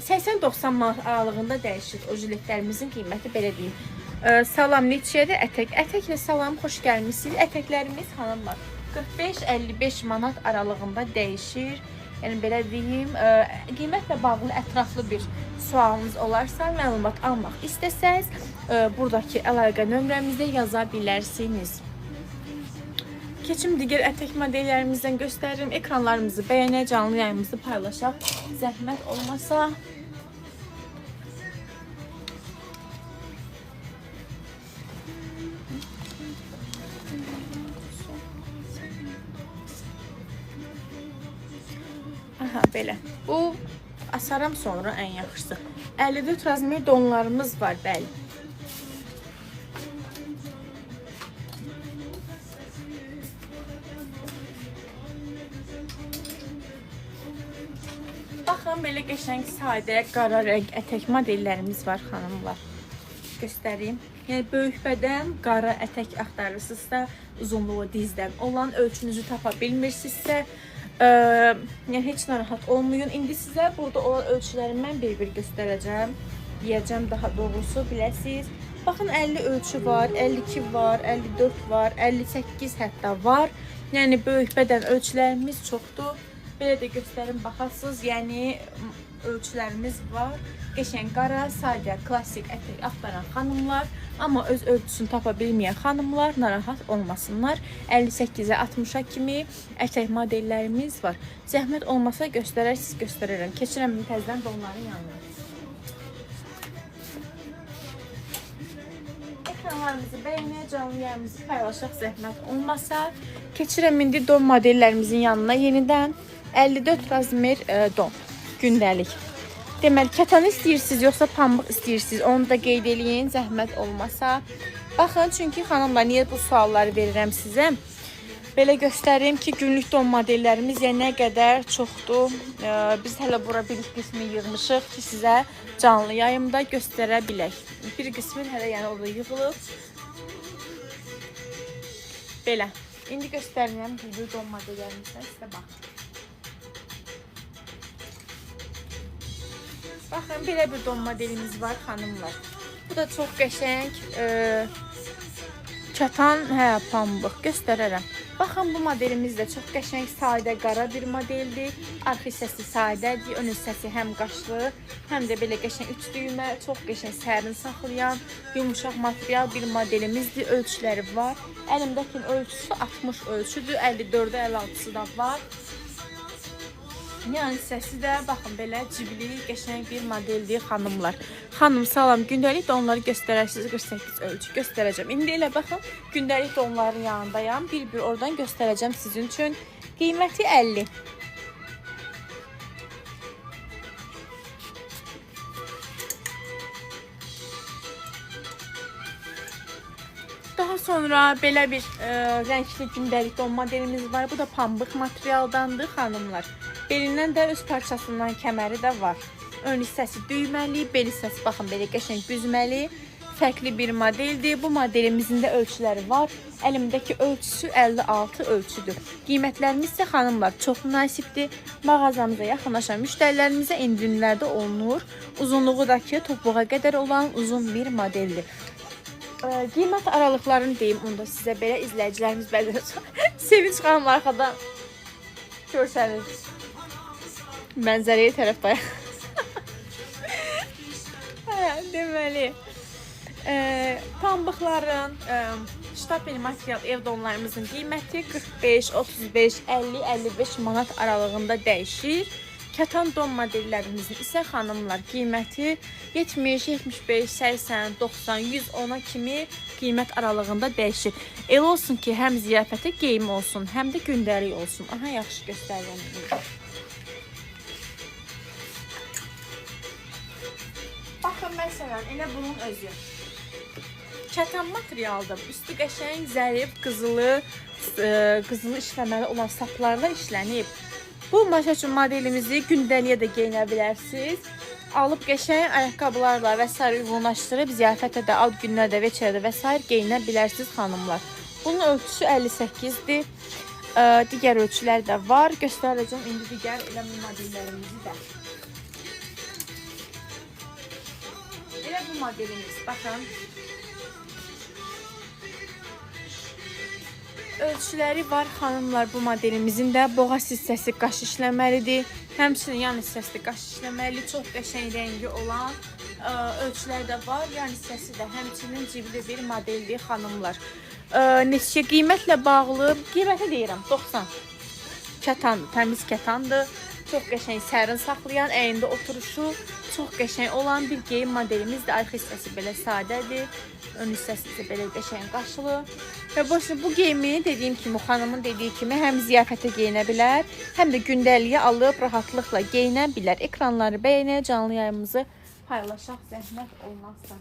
80-90 manat aralığında dəyişir. O jiletlərimizin qiyməti belə deyim. Salam neçədir? Ətək. Ətəklə salam, xoş gəlmişsiniz. Ətəklərimiz xanımlar 45-55 manat aralığında dəyişir. Yəni belə deyim, qiymətlə bağlı ətraflı bir sualınız olarsa, məlumat almaq istəsəz, buradakı əlaqə nömrəmizdə yaza bilərsiniz. Keçim digər ətək modellərimizdən göstəririm. Ekranlarımızı bəyənə, canlı yayımızı paylaşaq. Zəhmət olmasa. Aha, belə. Bu asaram sonra ən yaxşısı. 54 razmer donlarımız var, bəli. Baxın, belə qəşəng, sadə, qara rəng ətək modellərimiz var xanımlar. Göstəreyim. Yəni, böyük bədən, qara ətək axtarırsınızsa, uzunluğu dizdən olan ölçünüzü tapa bilmirsinizsə, yəni heç narahat olmayın. İndi sizə burada olan ölçüləri mən bir-bir göstərəcəm. Deyəcəm daha doğrusu, biləsiniz. Baxın, 50 ölçü var, 52 var, 54 var, 58 hətta var. Yəni, böyük bədən ölçülərimiz çoxdur. Belə də göstərim baxasınız. Yəni ölçülərimiz var. Qəşəng qara, sadə, klassik ətək axtaran xanımlar, amma öz ölçüsünü tapa bilməyən xanımlar narahat olmasınlar. 58-ə 60-a kimi ətək modellərimiz var. Zəhmət olmasa göstərərsiniz, göstərərəm. Keçirəm təzədən də onların yanına. Ekranlarımızı bəyənək, canlı yayımızı paylaşaq zəhmət olmasa. Keçirəm indi don modellərimizin yanına yenidən. 54 razmer don, gündəlik. Deməli, kətanı istəyirsiniz, yoxsa pambıq istəyirsiniz, onu da qeyd eləyin, zəhmət olmasa. Baxın, çünki xanımlar, niyə bu sualları verirəm sizə? Belə göstərim ki, günlük don modellərimiz nə qədər çoxdur. Biz hələ bura bir qismi yığmışıq ki, sizə canlı yayımda göstərə bilək. Bir qismi hələ orada yığılıb. Belə. İndi göstərirəm günlük don modellərimizdən sizə baxın. Baxın, belə bir don modelimiz var, xanımlar. Bu da çox qəşəng, kətan, pambıq göstərərəm. Baxın, bu modelimiz də çox qəşəng, sadə, qara bir modeldir. Arxa hissəsi sadədir, ön hissəsi həm qaşlı, həm də belə qəşəng 3 düymə, çox qəşəng sərin saxlayan, yumuşaq material bir modelimizdir. Ölçüləri var. Əlimdəkinin ölçüsü 60 ölçüdür, 54-də 56-sı da var. Yəni hissəsi də baxın belə cibli, qəşəng bir modeldir xanımlar. Xanım salam, gündəlik donları göstərərsiniz, 48 ölçü göstərəcəm. İndi elə baxın, gündəlik donların yanındayam. Bir-bir oradan göstərəcəm sizin üçün. Qiyməti 50. Daha sonra belə bir rəngli gündəlik don modelimiz var. Bu da pambıq materialdandır xanımlar. Belindən də öz parçasından kəməri də var. Ön hissəsi düyməli, bel hissəsi baxın belə qəşəng büzməli, fərqli bir modeldir. Bu modelimizin də ölçüləri var. Əlimdəki ölçüsü 56 ölçüdür. Qiymətlərimiz isə xanımlar çox münasibdir. Mağazamıza yaxınlaşan müştərilərimizə endirimlərdə olunur. Uzunluğu da ki, topuğa qədər olan uzun bir modeldir. Qiymət aralıqlarını deyim, onu da sizə belə izləyicilərimiz bəzən Sevinç xanım arxada görsənir. Mənzərəyə tərəf bayaq. Deməli, pambıqların, ştapel material ev donlarımızın qiyməti 45, 35, 50, 55 manat aralığında dəyişir. Kətan don modellərimizin isə xanımlar qiyməti 70, 75, 80, 90, 110-a kimi qiymət aralığında dəyişir. Elə olsun ki, həm ziyafətə geyim olsun, həm də gündəlik olsun. Aha, yaxşı göstərirəm. Baxın, məsələn, elə bunun özü. Kətan materialdır. Üstü qəşəng, zərif, qızılı işləməli olan saplarla işlənib. Bu modelimizi gündəliyə də geyinə bilərsiniz. Alıb qəşəng ayaqqabılarla və s. uyğunlaşdırıb ziyafətə də, ad günlərdə, veçərdə və s. geyinə bilərsiniz xanımlar. Bunun ölçüsü 58-dir. Digər ölçülər də var. Göstərəcəm indi digər elə modellərimizi də. Elə bu modelimiz, baxın. Ölçüləri var xanımlar bu modelimizin də. Boğaz hissəsi qaş işləməlidir. Həmçinin yan hissəsi qaş işləməli. Çox qəşəng rəngi olan ölçülər də var. Yan hissəsi də həmçinin cibli bir modeldir xanımlar. Neçə qiymətlə bağlı? Qiyməti deyirəm 90. Kətandır, təmiz kətandır. Çox qəşəng sərin saxlayan, əyində oturuşu çox qəşəng olan bir geyim modelimiz də. Arxa hissəsi belə sadədir. Ön hissəsi isə belə qəşəng qaşlı. Və bu geyimi dediyim kimi, xanımın dediyi kimi həm ziyafətə geyinə bilər, həm də gündəliyə alıb rahatlıqla geyinə bilər. Ekranları bəyənək, canlı yayımızı paylaşaq, zəhmət olmazsa.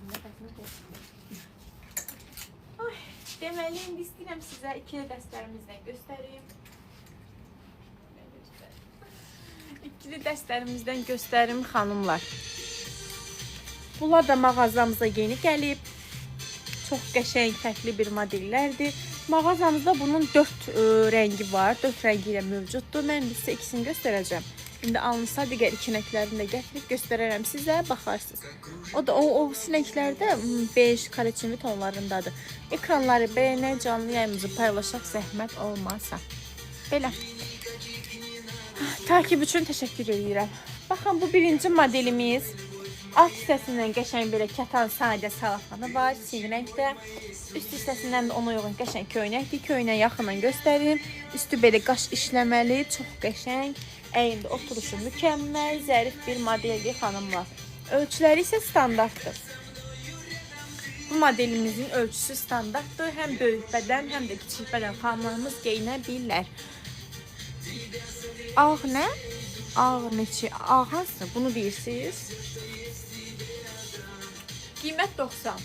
Deməli, indi istəyirəm sizə ikili dəstlərimizdən göstəreyim. İkili dəstlərimizdən göstərim xanımlar. Bunlar da mağazamıza yeni gəlib. Çox qəşəng, fərqli bir modellərdir. Mağazamızda bunun 4 rəngi var. 4 rəngi ilə mövcuddur. Mən sizə ikisini göstərəcəm. İndi alınsa digər iki rənglərini də gətirib göstərərəm sizə, baxarsınız. O da o rənglərdə bej, kareçinli tonlarındadır. Ekranları bəyənək, canlı yayımızı paylaşaq, zəhmət olmazsa. Belə. Takip üçün təşəkkür edirəm. Baxın, bu birinci modelimiz. Alt hissəsindən qəşəng belə kətan sadə salafanı var, sin rəngdə. Üst hissəsindən də ona uyğun qəşəng köynəkdir. Köynəyi yaxından göstərim. Üstü belə qaş işləməli, çox qəşəng. Əynində oturuşu mükəmməl, zərif bir modeldir xanımlar. Ölçüləri isə standartdır. Bu modelimizin ölçüsü standartdır. Həm böyük bədən, həm də kiçik bədən xanımlarımız geyinə bilirlər. Ağ nə? Ağ neçə? Ağ hansı? Bunu deyirsiniz? Qiymət 90.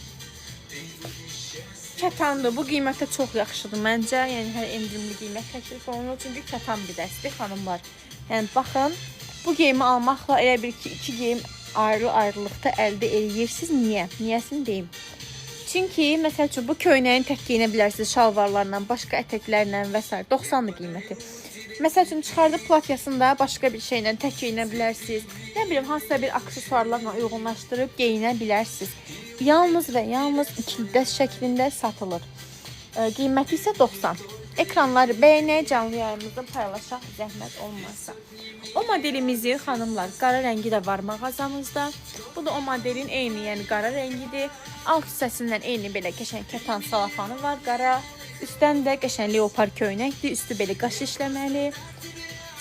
Kətandır. Bu qiymətə çox yaxşıdır məncə. Yəni hər endirimli qiymət təklif olunur. Çünki kətan bir dəstdir xanımlar. Yəni baxın, bu geyimi almaqla elə bir ki, iki geyim ayrı-ayrılıqda əldə edirsiniz. Niyə? Niyəsini deyim. Çünki məsəl üçün bu köynəyin tək geyinə bilərsiniz şalvarlarla, başqa ətəklərlə və s. 90-dır qiyməti. Məsəl üçün çıxardıb platyasını da başqa bir şeylə tək geyinə bilərsiniz. Nə bilim, hansısa bir aksesuarlarla uyğunlaşdırıb geyinə bilərsiniz. Yalnız və yalnız ikili dəst şəklində satılır. Qiyməti isə 90. Ekranları bəyənək, canlı yayımızda paylaşaq, zəhmət olmazsa. O modelimizi xanımlar, qara rəngi də var mağazamızda. Bu da o modelin eyni, yəni qara rəngidir. Alt hissəsindən eyni belə qəşəng kətan salafanı var, qara. Üstdən də qəşəng leopar köynəkdir, üstü belə qaş işləməli.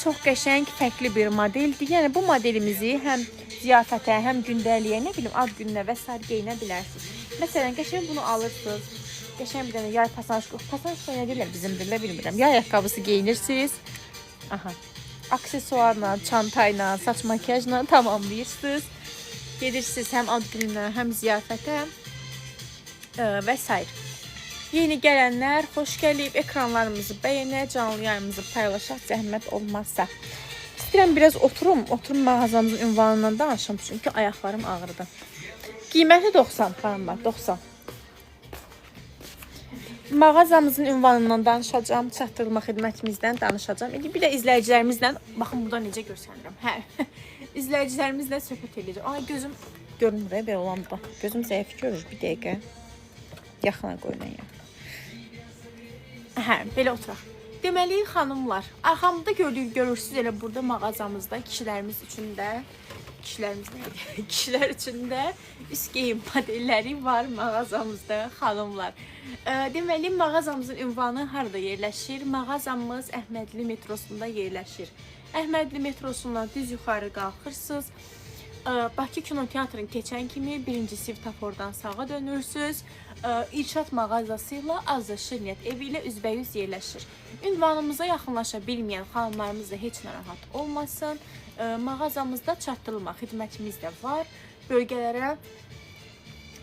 Çox qəşəng, fərqli bir modeldir. Yəni bu modelimizi həm ziyafətə, həm gündəliyə, nə bilim, ad gününə və s. geyinə bilərsiniz. Məsələn, qəşəng bunu alırsınız. Qəşəng bir dənə yay pasanjka nə deyirlər bizim dilə bilmirəm. Yay ayaqqabısı geyinirsiniz. Aha. Aksesuarla, çantayla, saç makyajla tamamlayırsınız. Gedirsiniz həm ad gününə, həm ziyafətə və s. Yeni gələnlər xoş gəlib, ekranlarımızı bəyənək, canlı yayımızı paylaşaq, zəhmət olmazsa. İstəyirəm biraz oturum mağazamızın ünvanından danışım, çünki ayaqlarım ağrıdı. Qiyməti 90 xanımlar, 90. Mağazamızın ünvanından danışacağım, çatdırılma xidmətimizdən danışacağım. Bir də izləyicilərimizlə, baxın burada necə görsənirəm. Hə, izləyicilərimizlə söhbət edəcəm. Ay, gözüm görünmür, belə olanda. Gözüm zəif görür, bir dəqiqə. Yaxına qoyulan yer. Hə, belə oturaq. Deməli, xanımlar, arxamda görürsünüz elə burada mağazamızda kişilərimiz üçün də, kişilər üçün də üst geyim modelləri var mağazamızda, xanımlar. Deməli, mağazamızın ünvanı harada yerləşir? Mağazamız Əhmədli metrosunda yerləşir. Əhmədli metrosundan düz yuxarı qalxırsınız. Bakı kinoteatrın keçən kimi 1-ci svetofordan sağa dönürsünüz. İrşad mağazası ilə Azza Şirniyyət evi ilə üzbəyüz yerləşir. Ünvanımıza yaxınlaşa bilməyən xanımlarımız da heç narahat olmasın. Mağazamızda çatdırılma xidmətimiz də var. Bölgələrə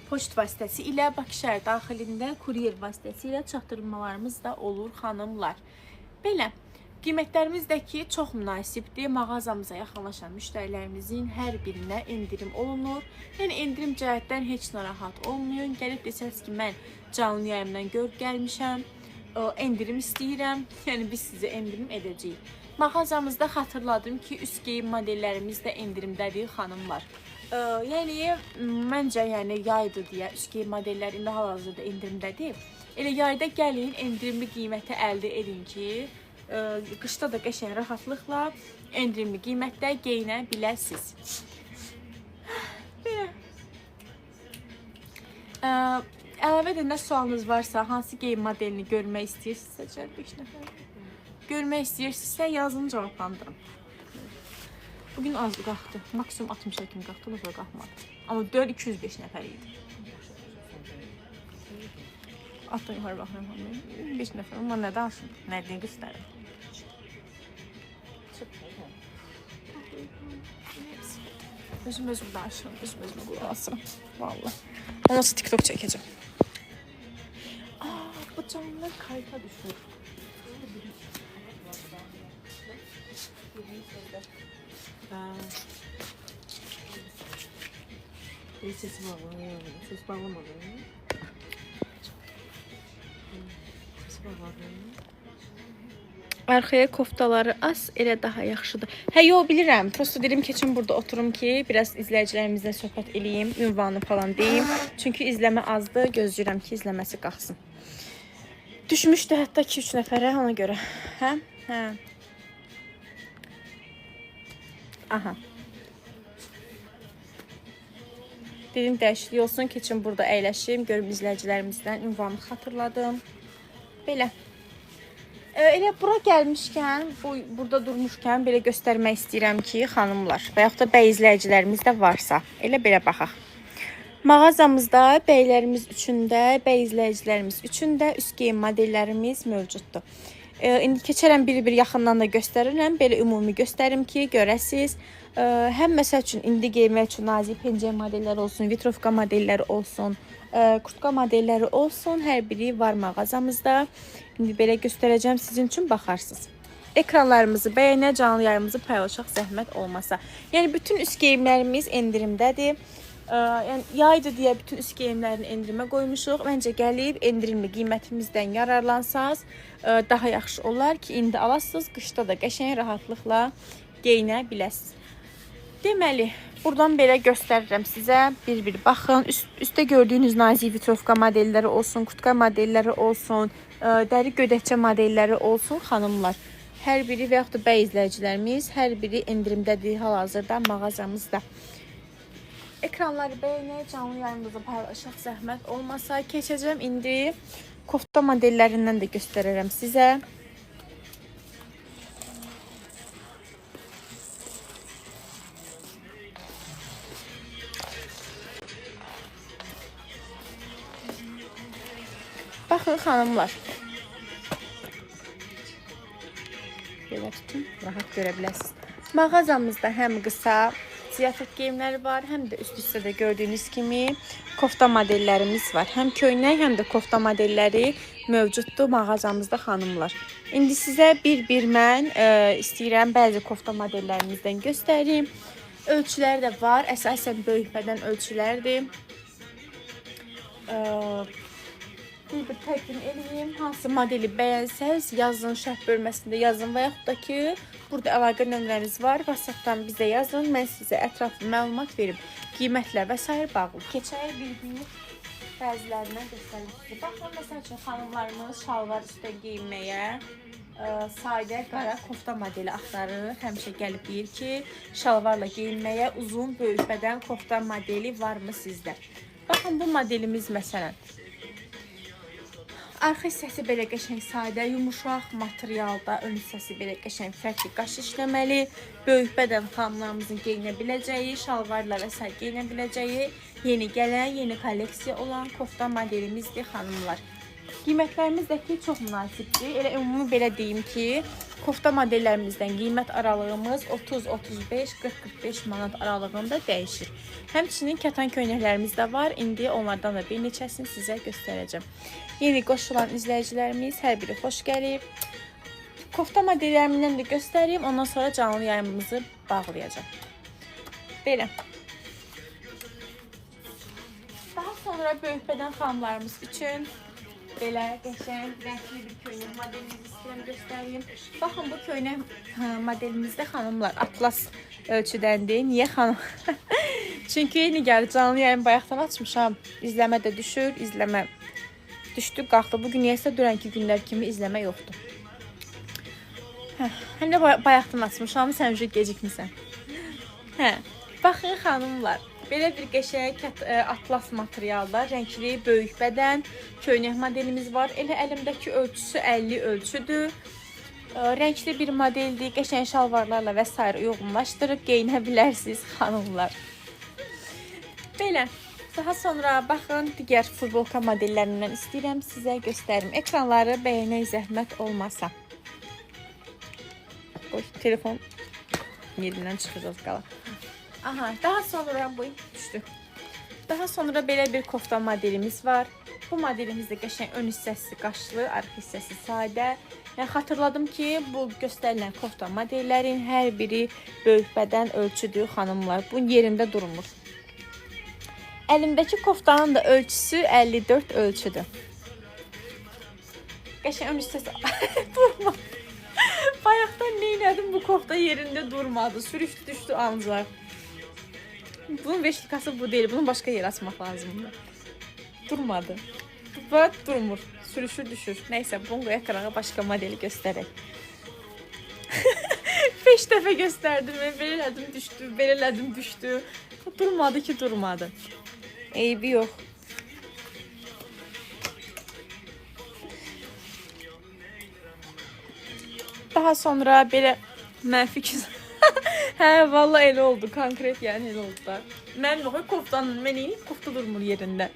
poçt vasitəsi ilə Bakı şəhər daxilində kuryer vasitəsi ilə çatdırılmalarımız da olur xanımlar. Belə. Qiymətlərimiz də ki, çox münasibdir. Mağazamıza yaxınlaşan müştərilərimizin hər birinə endirim olunur. Yəni, endirim cəhətdən heç narahat olmayın. Gəlib desəniz ki, mən canlı yayımdan görüb gəlmişəm, endirim istəyirəm. Yəni, biz sizə endirim edəcəyik. Mağazamızda xatırladım ki, üst geyim modellərimiz də endirimdədir, xanımlar. Yəni, məncə yaydır deyə üst geyim modelləri indi hal-hazırda endirimdədir. Elə yayda gəlin, endirimli qiyməti əldə edin ki, qışda da qəşəng rahatlıqla endirimli qiymətdə geyinə biləsiniz. Əlavə edəndə sualınız varsa, hansı geyim modelini görmək istəyirsinizsə, görmək istəyirsinizsə yazın, cavablandırın. Bugün az qalxdı. Maksimum 60 kimi qalxdı, o sonra qalxmadı. Amma 205 nəfər idi. Atdan yuxarı baxıram. 5 nəfər. Amma nə danışım? Nədən göstərim? Özüm danışıram. Özüm qulaq asıram. Vallahi. Ondan sonra TikTok çəkəcəm. Bu canlılar kayıta düşür. Ses bağlamadı. Arxaya koftaları az, elə daha yaxşıdır. Hə, yox, bilirəm. Prosto dedim keçin burada oturum ki, biraz izləyicilərimizlə söhbət eləyim, ünvanı falan deyim. Çünki izləmə azdır, gözləyirəm ki, izləməsi qalxsın. Düşmüşdü hətta 2-3 nəfərə ona görə. Hə? Hə. Aha. Dedim dəyişiklik olsun, keçin burada əyləşim, görüm izləyicilərimizdən ünvanı xatırladım. Belə. Elə bura gəlmişkən, burada durmuşkən belə göstərmək istəyirəm ki, xanımlar və yaxud da bəy izləyicilərimiz də varsa, elə belə baxaq. Mağazamızda bəylərimiz üçün də, bəy izləyicilərimiz üçün də üst geyim modellərimiz mövcuddur. İndi keçərəm bir-bir yaxından da göstərirəm. Belə ümumi göstərim ki, görəsiz. Həm məsəl üçün indi geymək üçün nazik pencək modelləri olsun, vitrovka modelləri olsun, kurtka modelləri olsun. Hər biri var mağazamızda. İndi belə göstərəcəm, sizin üçün baxarsınız. Ekranlarımızı bəyənə, canlı yayımızı paylaşaq zəhmət olmasa. Yəni bütün üst geyimlərimiz endirimdədir. Yəni yaydı deyə bütün üst geyimlərini endirimə qoymuşuq. Məncə gəlib endirimli qiymətimizdən yararlansaz daha yaxşı olar ki, indi alasınız, qışda da qəşəng rahatlıqla geyinə biləsiniz. Deməli, buradan belə göstərirəm sizə. Bir-bir baxın. Üstdə gördüyünüz nazik vitrovka modelləri olsun, kurtka modelləri olsun, dəri gödəkçə modelləri olsun, xanımlar. Hər biri və yaxud da bəy izləyicilərimiz, hər biri endirimdədir hal-hazırda mağazamızda. Ekranları bəyənək, canlı yayımızı paylaşaq zəhmət olmasa. Keçəcəm indi kofta modellərindən də göstərərəm sizə. Baxın xanımlar. Belə tutun, rahat görə biləsiniz. Mağazamızda həm qısa ziyafət geyimləri var, həm də üst üstə də gördüyünüz kimi kofta modellərimiz var. Həm köynək, həm də kofta modelləri mövcuddur mağazamızda xanımlar. İndi sizə bir-bir mən istəyirəm bəzi kofta modellərimizdən göstərim. Ölçüləri də var, əsasən böyük bədən ölçülərdir. Bir təqdim edeyim. Hansı modeli bəyənsəz yazın, şərh bölməsində yazın və yaxud da ki, burada əlaqə nömrəniz var. WhatsApp-dan bizə yazın. Mən sizə ətraflı məlumat verim. Qiymətlə və s. bağlı. Keçək bir-bir bəzilərindən göstərim. Baxın, məsəl üçün xanımlarımız şalvar üstə geyinməyə sadə qara kofta modeli axtarır. Həmişə gəlib deyir ki, şalvarla geyinməyə uzun böyük bədən kofta modeli varmı sizdə? Baxın, bu modelimiz məsələn. Arxa hissəsi belə qəşəng sadə, yumuşaq materialda, ön hissəsi belə qəşəng fərqli qaş işləməli, böyük bədən xanımlarımızın geyinə biləcəyi, şalvarla və s. geyinə biləcəyi, yeni gələn, yeni kolleksiya olan kofta modelimizdir xanımlar. Qiymətlərimiz də ki, çox münasibdir. Elə ümumi belə deyim ki, kofta modellərimizdən qiymət aralığımız 30, 35, 40, 45 manat aralığında dəyişir. Həmçinin kətan köynəklərimiz də var. İndi onlardan da bir neçəsini sizə göstərəcəm. Yeni qoşulan izləyicilərimiz hər biri xoş gəlib. Kofta modellərindən də göstəreyim. Ondan sonra canlı yayımımızı bağlayacağım. Belə. Daha sonra böyük bədən xanımlarımız üçün belə qəşəng, rəngli bir köynək modelimizi istəyirəm göstəreyim. Baxın, bu köynək modelimizdə xanımlar atlas ölçüdəndir. Niyə xanım? Çünki nigar canlı yayın bayaqdan açmışam. İzləmə də düşür, izləmə düşdü, qalxdı. Bugün niyəsə dünənki günlər kimi izləmə yoxdur. Həm də bayaqdan açmışam, sən üçün gecikmirsən. Baxın xanımlar. Belə bir qəşəng atlas materialda, rəngli, böyük bədən, köynək modelimiz var. Elə əlimdəki ölçüsü 50 ölçüdür. Rəngli bir modeldir, qəşəng şalvarlarla və s. uyğunlaşdırıb geyinə bilərsiniz xanımlar. Belə. Daha sonra baxın, digər futbolka modellərindən istəyirəm sizə göstərim. Ekranları bəyənək zəhmət olmasa. Qoy, telefon yerindən çıxacaq qala. Aha, daha sonra bu düşdü. Daha sonra belə bir kofta modelimiz var. Bu modelimizdə qəşəng ön hissəsi qaşlı, arxa hissəsi sadə. Yəni xatırladım ki, bu göstərilən kofta modellərin hər biri böyük bədən ölçüdür xanımlar. Bu yerində durmur. Əlimdəki koftanın da ölçüsü 54 ölçüdür. Qəşəng ön hissəsi durmadı. Bayaqdan neylədim, bu kofta yerində durmadı. Sürüşdü, düşdü ancaq. Bunun veşlikası bu deyil. Bunun başqa yer açmaq lazımdır. Durmadı. Və durmur. Sürüşür, düşür. Neysə, bunu qoyaq qırağa başqa modeli göstərək. 5 dəfə göstərdim. Belə elədim, düşdü, belə elədim, düşdü. Durmadı ki, durmadı. Eybi yox. Daha sonra belə mənfi hə, vallahi elə oldu. Konkret yəni elə oldu da. Mən yox, koftanın, mən kofta durmur yerində.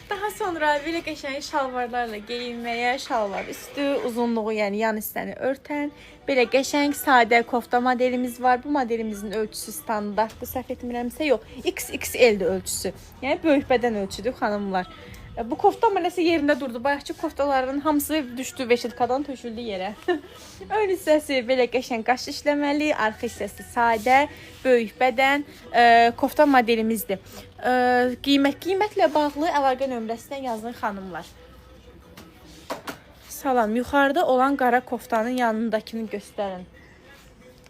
Daha sonra belə qəşəng şalvarlarla geyinməyə, şalvar üstü, uzunluğu, yəni yan hissəni örtən, belə qəşəng sadə kofta modelimiz var. Bu modelimizin ölçüsü standartdır, səhv etmirəmsə, yox, XXL-dir ölçüsü. Yəni böyük bədən ölçüdür xanımlar. Bu kofta nəsə yerində durdu. Bayaqçı koftaların hamısı düşdü veşilkadan, töküldü yerə. Ön hissəsi belə qəşəng qaş işləməli, arxa hissəsi sadə, böyük bədən kofta modelimizdir. Qiymətlə bağlı əlaqə nömrəsindən yazın xanımlar. Salam, yuxarıda olan qara koftanın yanındakini göstərin.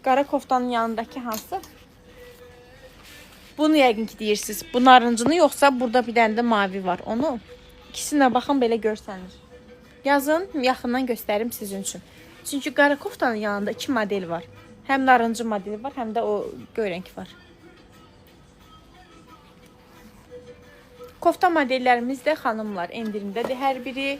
Qara koftanın yanındakı hansı? Bunu yəqin ki deyirsiniz. Bu narıncını yoxsa burada bir dənə də mavi var. Onu ikisinə baxın belə görsənir. Yazın, yaxından göstərim sizin üçün. Çünki qara koftanın yanında 2 model var. Həm narıncı modeli var, həm də o göy rəng var. Kofta modellərimiz də xanımlar endirimdədir. Hər biri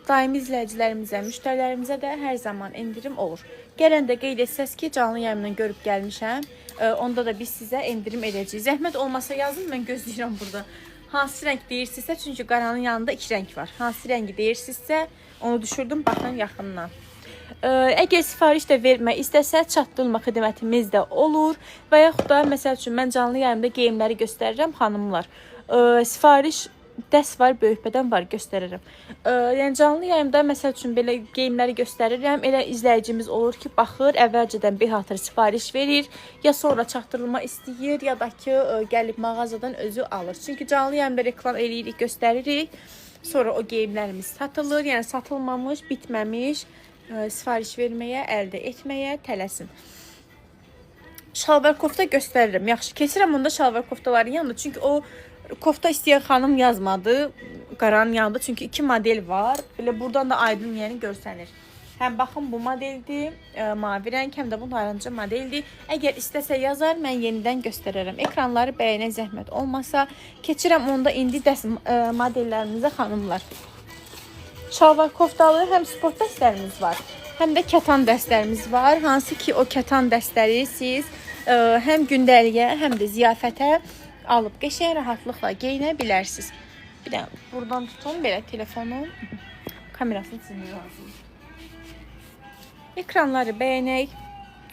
daimi izləyicilərimizə, müştərilərimizə də hər zaman endirim olur. Gələndə qeyd etsəz ki, canlı yayımdan görüb gəlmişəm. Onda da biz sizə endirim edəcəyik. Zəhmət olmasa yazın, mən gözləyirəm burada. Hansı rəng deyirsinizsə, çünki qaranın yanında 2 rəng var. Hansı rəngi deyirsinizsə, onu düşürdüm, baxın yaxından. Əgər sifariş də vermək istəsəz, çatdırılma xidmətimiz də olur. Və yaxud da, məsəl üçün, mən canlı yayımda geyimləri göstərirəm, xanımlar. Sifariş dəst var, böyük bədən var, göstərirəm. Yəni canlı yayımda məsəl üçün belə geyimləri göstərirəm. Elə izləyicimiz olur ki, baxır, əvvəlcədən bir hatır sifariş verir, ya sonra çatdırılma istəyir, ya da ki, gəlib mağazadan özü alır. Çünki canlı yayımda reklam eləyirik, göstəririk. Sonra o geyimlərimiz satılır, yəni satılmamış, bitməmiş, sifariş verməyə, əldə etməyə tələsin. Şalvar kofta göstərirəm. Yaxşı, keçirəm onda şalvar koftaların yanında. Çünki o kofta istəyən xanım yazmadı qaranın yanında. Çünki 2 model var. Belə buradan da aydın yəni görsənir. Həm baxın bu modeldir, mavi rəng, həm də bu narıncı modeldir. Əgər istəsə yazar, mən yenidən göstərərəm. Ekranları bəyənə zəhmət olmasa, keçirəm onda indi dəst modellərimizə xanımlar. Şalvar koftalı həm sport dəstlərimiz var, həm də kətan dəstlərimiz var. Hansı ki, o kətan dəstləri siz həm gündəliyə, həm də ziyafətə alıb qəşəng rahatlıqla geyinə bilərsiniz. Bir də buradan tutun belə telefonun kamerasını çizmək lazım. Ekranları bəyənək.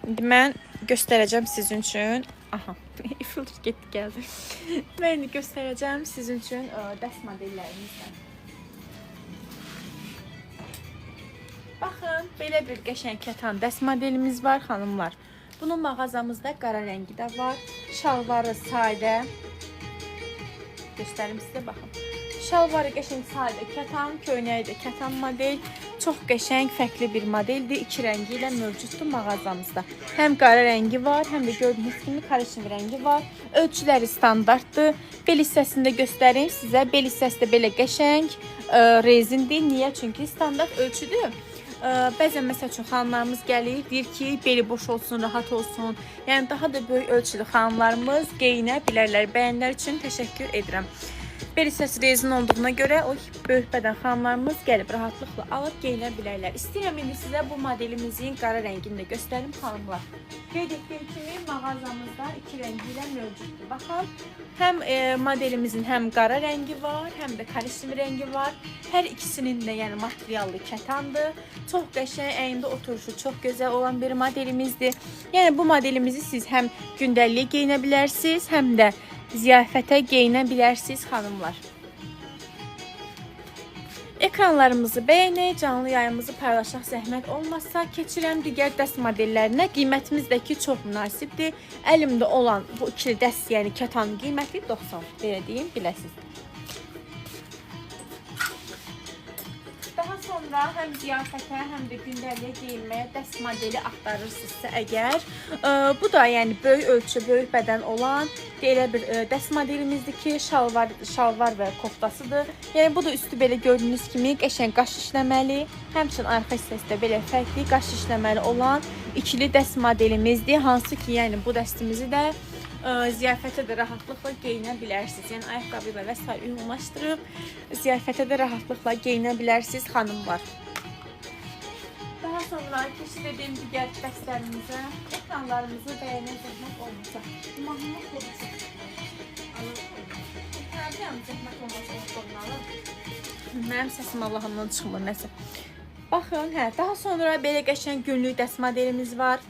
İndi mən göstərəcəm sizin üçün. Aha, filtr getdi, gəldi. Mən indi göstərəcəm sizin üçün dəst modellərimizlə. Baxın, belə bir qəşəng kətan dəst modelimiz var, xanımlar. Bunun mağazamızda qara rəngi də var. Şalvarı sadə. Göstərim sizə, baxın. Şalvarı qəşəng sadə kətan, köynəyi də kətan model. Çox qəşəng, fərqli bir modeldir. 2 rəngi ilə mövcuddur mağazamızda. Həm qara rəngi var, həm də gördüyünüz kimi karışım rəngi var. Ölçüləri standartdır. Bel hissəsində göstərim sizə. Bel hissəsi də belə qəşəng, rezindir. Niyə? Çünki standart ölçüdür. Bəzən məsəl üçün xanımlarımız gəlir, deyir ki, beli boş olsun, rahat olsun. Yəni daha da böyük ölçülü xanımlarımız geyinə bilərlər. Bəyənlər üçün təşəkkür edirəm. Bel hissəsi rezin olduğuna görə o böyük bədən xanımlarımız gəlib rahatlıqla alıb geyinə bilərlər. İstəyirəm indi sizə bu modelimizin qara rəngini də göstərim xanımlar. Qeyd etdiyim kimi mağazamızda 2 rəngi ilə mövcuddur. Baxın, həm modelimizin həm qara rəngi var, həm də karışım rəngi var. Hər ikisinin də yəni materiallı kətandır. Çox qəşəng, əynində oturuşu çox gözəl olan bir modelimizdir. Yəni bu modelimizi siz həm gündəliyə geyinə bilərsiniz, həm də ziyafətə geyinə bilərsiniz xanımlar. Ekranlarımızı bəyənək, canlı yayımızı paylaşaq zəhmət olmazsa, keçirəm digər dəst modellərinə. Qiymətimiz də ki, çox münasibdir. Əlimdə olan bu ikili dəst, yəni kətanın qiyməti 90, belə deyim, biləsiniz. Daha sonra həm ziyafətə, həm də gündəliyə geyinməyə dəst modeli axtarırsınızsa əgər, bu da yəni böyük ölçü, böyük bədən olan elə bir dəst modelimizdir ki, şalvar və koftasıdır. Yəni bu da üstü belə gördüyünüz kimi qəşəng qaş işləməli, həmçinin arxa hissəsi də belə fərqli qaş işləməli olan ikili dəst modelimizdir. Hansı ki, yəni bu dəstimizi də ziyafətə də rahatlıqla geyinə bilərsiniz. Yəni ayaqqabı ilə və s. uyğunlaşdırıb ziyafətə də rahatlıqla geyinə bilərsiniz xanımlar. Daha sonra keçid edeyim digər dəstlərimizə. Ekranlarımızı bəyənə zəhmət olmasa. Mahnı olmasa. Zəhmət olmasa. Mənim səsim Allahımdan çıxmır, nəsə. Baxın, daha sonra belə qəşəng günlük dəst modelimiz var.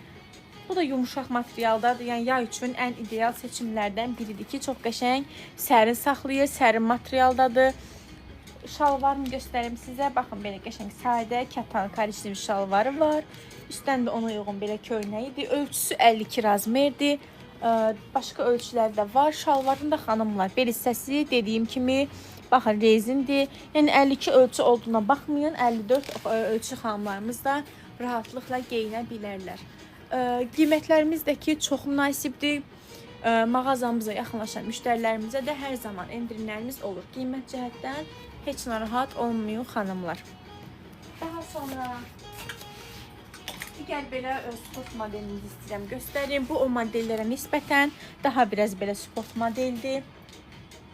Bu da yumuşaq materialdadır. Yəni yay üçün ən ideal seçimlərdən biridir ki, çox qəşəng, sərin saxlayır, sərin materialdadır. Şalvarını göstərim sizə. Baxın, belə qəşəng sadə, katan, karışlı bir şalvarı var. Üstdən də ona uyğun belə köynəyidir. Ölçüsü 52 razmerdir. Başqa ölçüləri də var. Şalvarın da xanımlar, bel hissəsi dediyim kimi, baxın, rezindir. Yəni 52 ölçü olduğuna baxmayın, 54 ölçü xanımlarımız da rahatlıqla geyinə bilərlər. Qiymətlərimiz də ki, çox münasibdir. Mağazamıza yaxınlaşan müştərilərimizə də hər zaman endirimlərimiz olur. Qiymət cəhətdən heç narahat olmayın xanımlar. Daha sonra digər belə sport modelimizi istəyirəm göstərim. Bu o modellərə nisbətən daha biraz belə sport modeldir.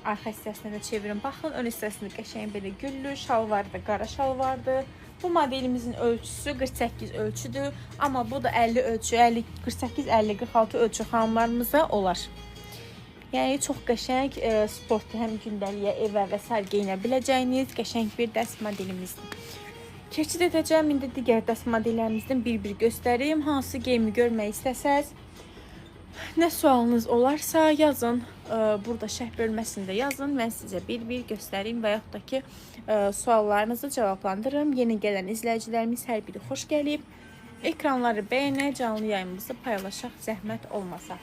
Arxa hissəsində də çevirin. Baxın, ön hissəsində qəşəng belə güllü, şalvarı da qara şalvardır. Bu modelimizin ölçüsü 48 ölçüdür. Amma bu da 50 ölçü, 48, 50, 46 ölçü xanımlarımıza olar. Yəni çox qəşəng sportda həm gündəliyə, evə və s. geyinə biləcəyiniz qəşəng bir dəst modelimizdir. Keçid edəcəm, indi digər dəst modellərimizdən bir-bir göstərim. Hansı geyimi görmək istəsəz, nə sualınız olarsa yazın. Burada şərh bölməsində yazın. Mən sizə bir-bir göstərim və yaxud da ki, suallarınızı cavablandırım. Yeni gələn izləyicilərimiz hər biri xoş gəlib. Ekranları bəyənə, canlı yayımımızı paylaşaq, zəhmət olmasa.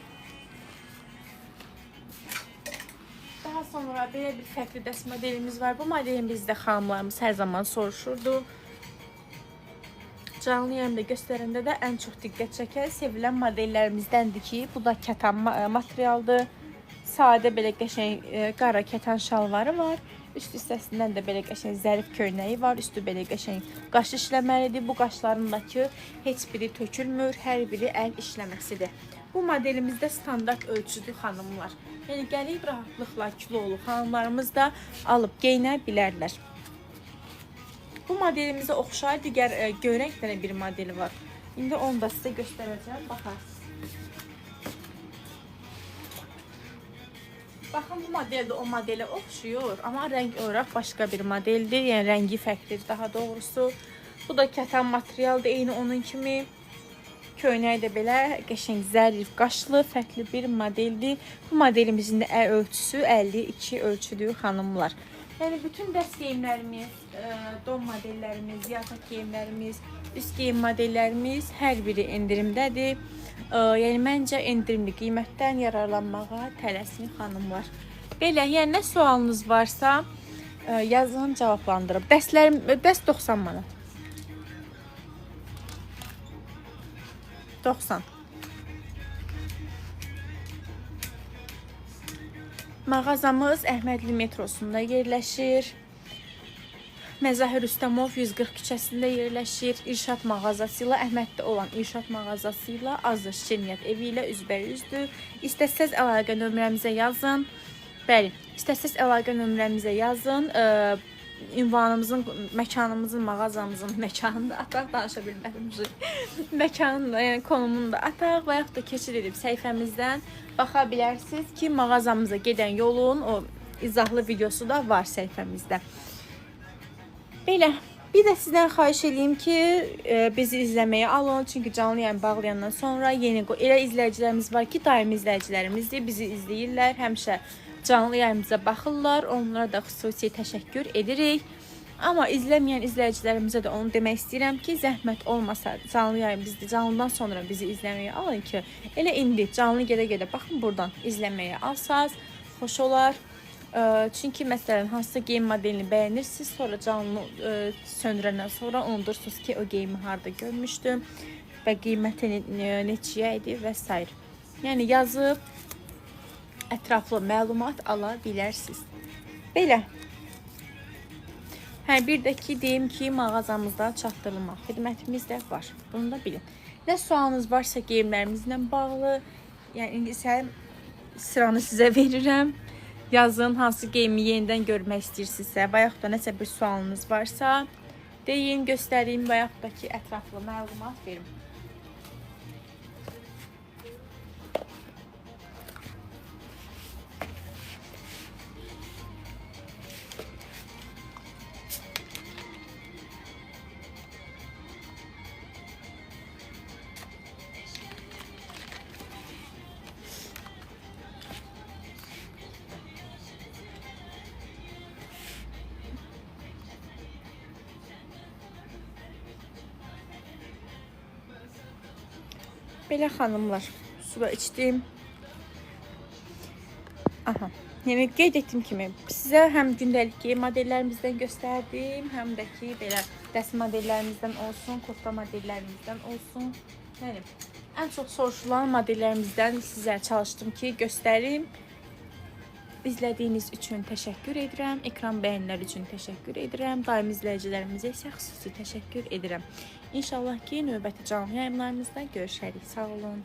Daha sonra belə bir fərqli dəst modelimiz var. Bu modelimizdə xanımlarımız hər zaman soruşurdu. Canlı yayımda göstərəndə də ən çox diqqət çəkən, sevilən modellərimizdəndir ki, bu da kətan materialdır. Sadə belə qəşəng qara kətan şalvarı var. Üst hissəsindən də belə qəşəng zərif köynəyi var. Üstü belə qəşəng qaş işləməlidir. Bu qaşlarındakı heç biri tökülmür, hər biri əl işləməsidir. Bu modelimizdə standart ölçüdür xanımlar. Yəni gəlib rahatlıqla kilolu xanımlarımız da alıb geyinə bilərlər. Bu modelimizə oxşar digər göy rəngdə bir modeli var. İndi onu da sizə göstərəcəm, baxarsınız. Baxın, bu model də o modelə oxşuyur, amma rəng olaraq başqa bir modeldir. Yəni rəngi fərqlidir daha doğrusu. Bu da kətan materialdır, eyni onun kimi. Köynəyi də belə qəşəng zərif qaşlı, fərqli bir modeldir. Bu modelimizin də ölçüsü 52 ölçüdür xanımlar. Yəni bütün dəst geyimlərimiz, don modellərimiz, ziyafət geyimlərimiz, üst geyim modellərimiz hər biri endirimdədir. Yəni məncə endirimli qiymətdən yararlanmağa tələsin xanımlar. Belə, yəni nə sualınız varsa yazın, cavablandırıb. Dəst 90 manat. 90. Mağazamız Əhmədli metrosunda yerləşir. Məzahir Rüstəmov 140 küçəsində yerləşir. İrşad mağazası ilə, Əhməddə olan İrşad mağazası ilə Azır Şirniyyət evi ilə üzbəyüzdür. İstəsəz əlaqə nömrəmizə yazın. Bəli, istəsəz əlaqə nömrəmizə yazın. Ünvanımızın, məkanımızın, mağazamızın məkanını da ataq, danışa bilmədim. Məkanın, yəni konumunu da ataq və yaxud da keçid edib səhifəmizdən baxa bilərsiniz ki, mağazamıza gedən yolun o izahlı videosu da var səhifəmizdə. Belə, bir də sizdən xahiş edeyim ki, bizi izləməyə alın. Çünki canlı yayın bağlayandan sonra yeni elə izləyicilərimiz var ki, daimi izləyicilərimizdir, bizi izləyirlər, həmişə canlı yayımıza baxırlar, onlara da xüsusi təşəkkür edirik. Amma izləməyən izləyicilərimizə də onu demək istəyirəm ki, zəhmət olmasa canlı yayım bizdə, canlıdan sonra bizi izləməyə alın ki, elə indi canlı gedə-gedə baxın buradan izləməyə alsaz, xoş olar. Çünki məsələn, hansısa geyim modelini bəyənirsiniz, sonra canlı söndürəndən sonra unudursunuz ki, o geyimi harada görmüşdüm və qiyməti neçəyə idi və s. Yəni yazıb ətraflı məlumat ala bilərsiniz. Belə. Bir də ki, deyim ki, mağazamızda çatdırılma xidmətimiz də var. Bunu da bilin. Nə sualınız varsa geyimlərimizlə bağlı, yəni indi isə sıranı sizə verirəm. Yazın hansı geyimi yenidən görmək istəyirsinizsə və yaxud da nəsə bir sualınız varsa, deyin, göstərim və yaxud da ki, ətraflı məlumat verim. Belə xanımlar, su da içdim. Aha, yəni qeyd etdiyim kimi sizə həm gündəlik geyim modellərimizdən göstərdim, həm də ki, belə dəst modellərimizdən olsun, kurta modellərimizdən olsun. Yəni, ən çox soruşulan modellərimizdən sizə çalışdım ki, göstərim. İzlədiyiniz üçün təşəkkür edirəm. Ekran bəyənlər üçün təşəkkür edirəm. Daimi izləyicilərimizə isə xüsusi təşəkkür edirəm. İnşallah ki, növbəti canlı yayımlarımızda görüşərik. Sağ olun.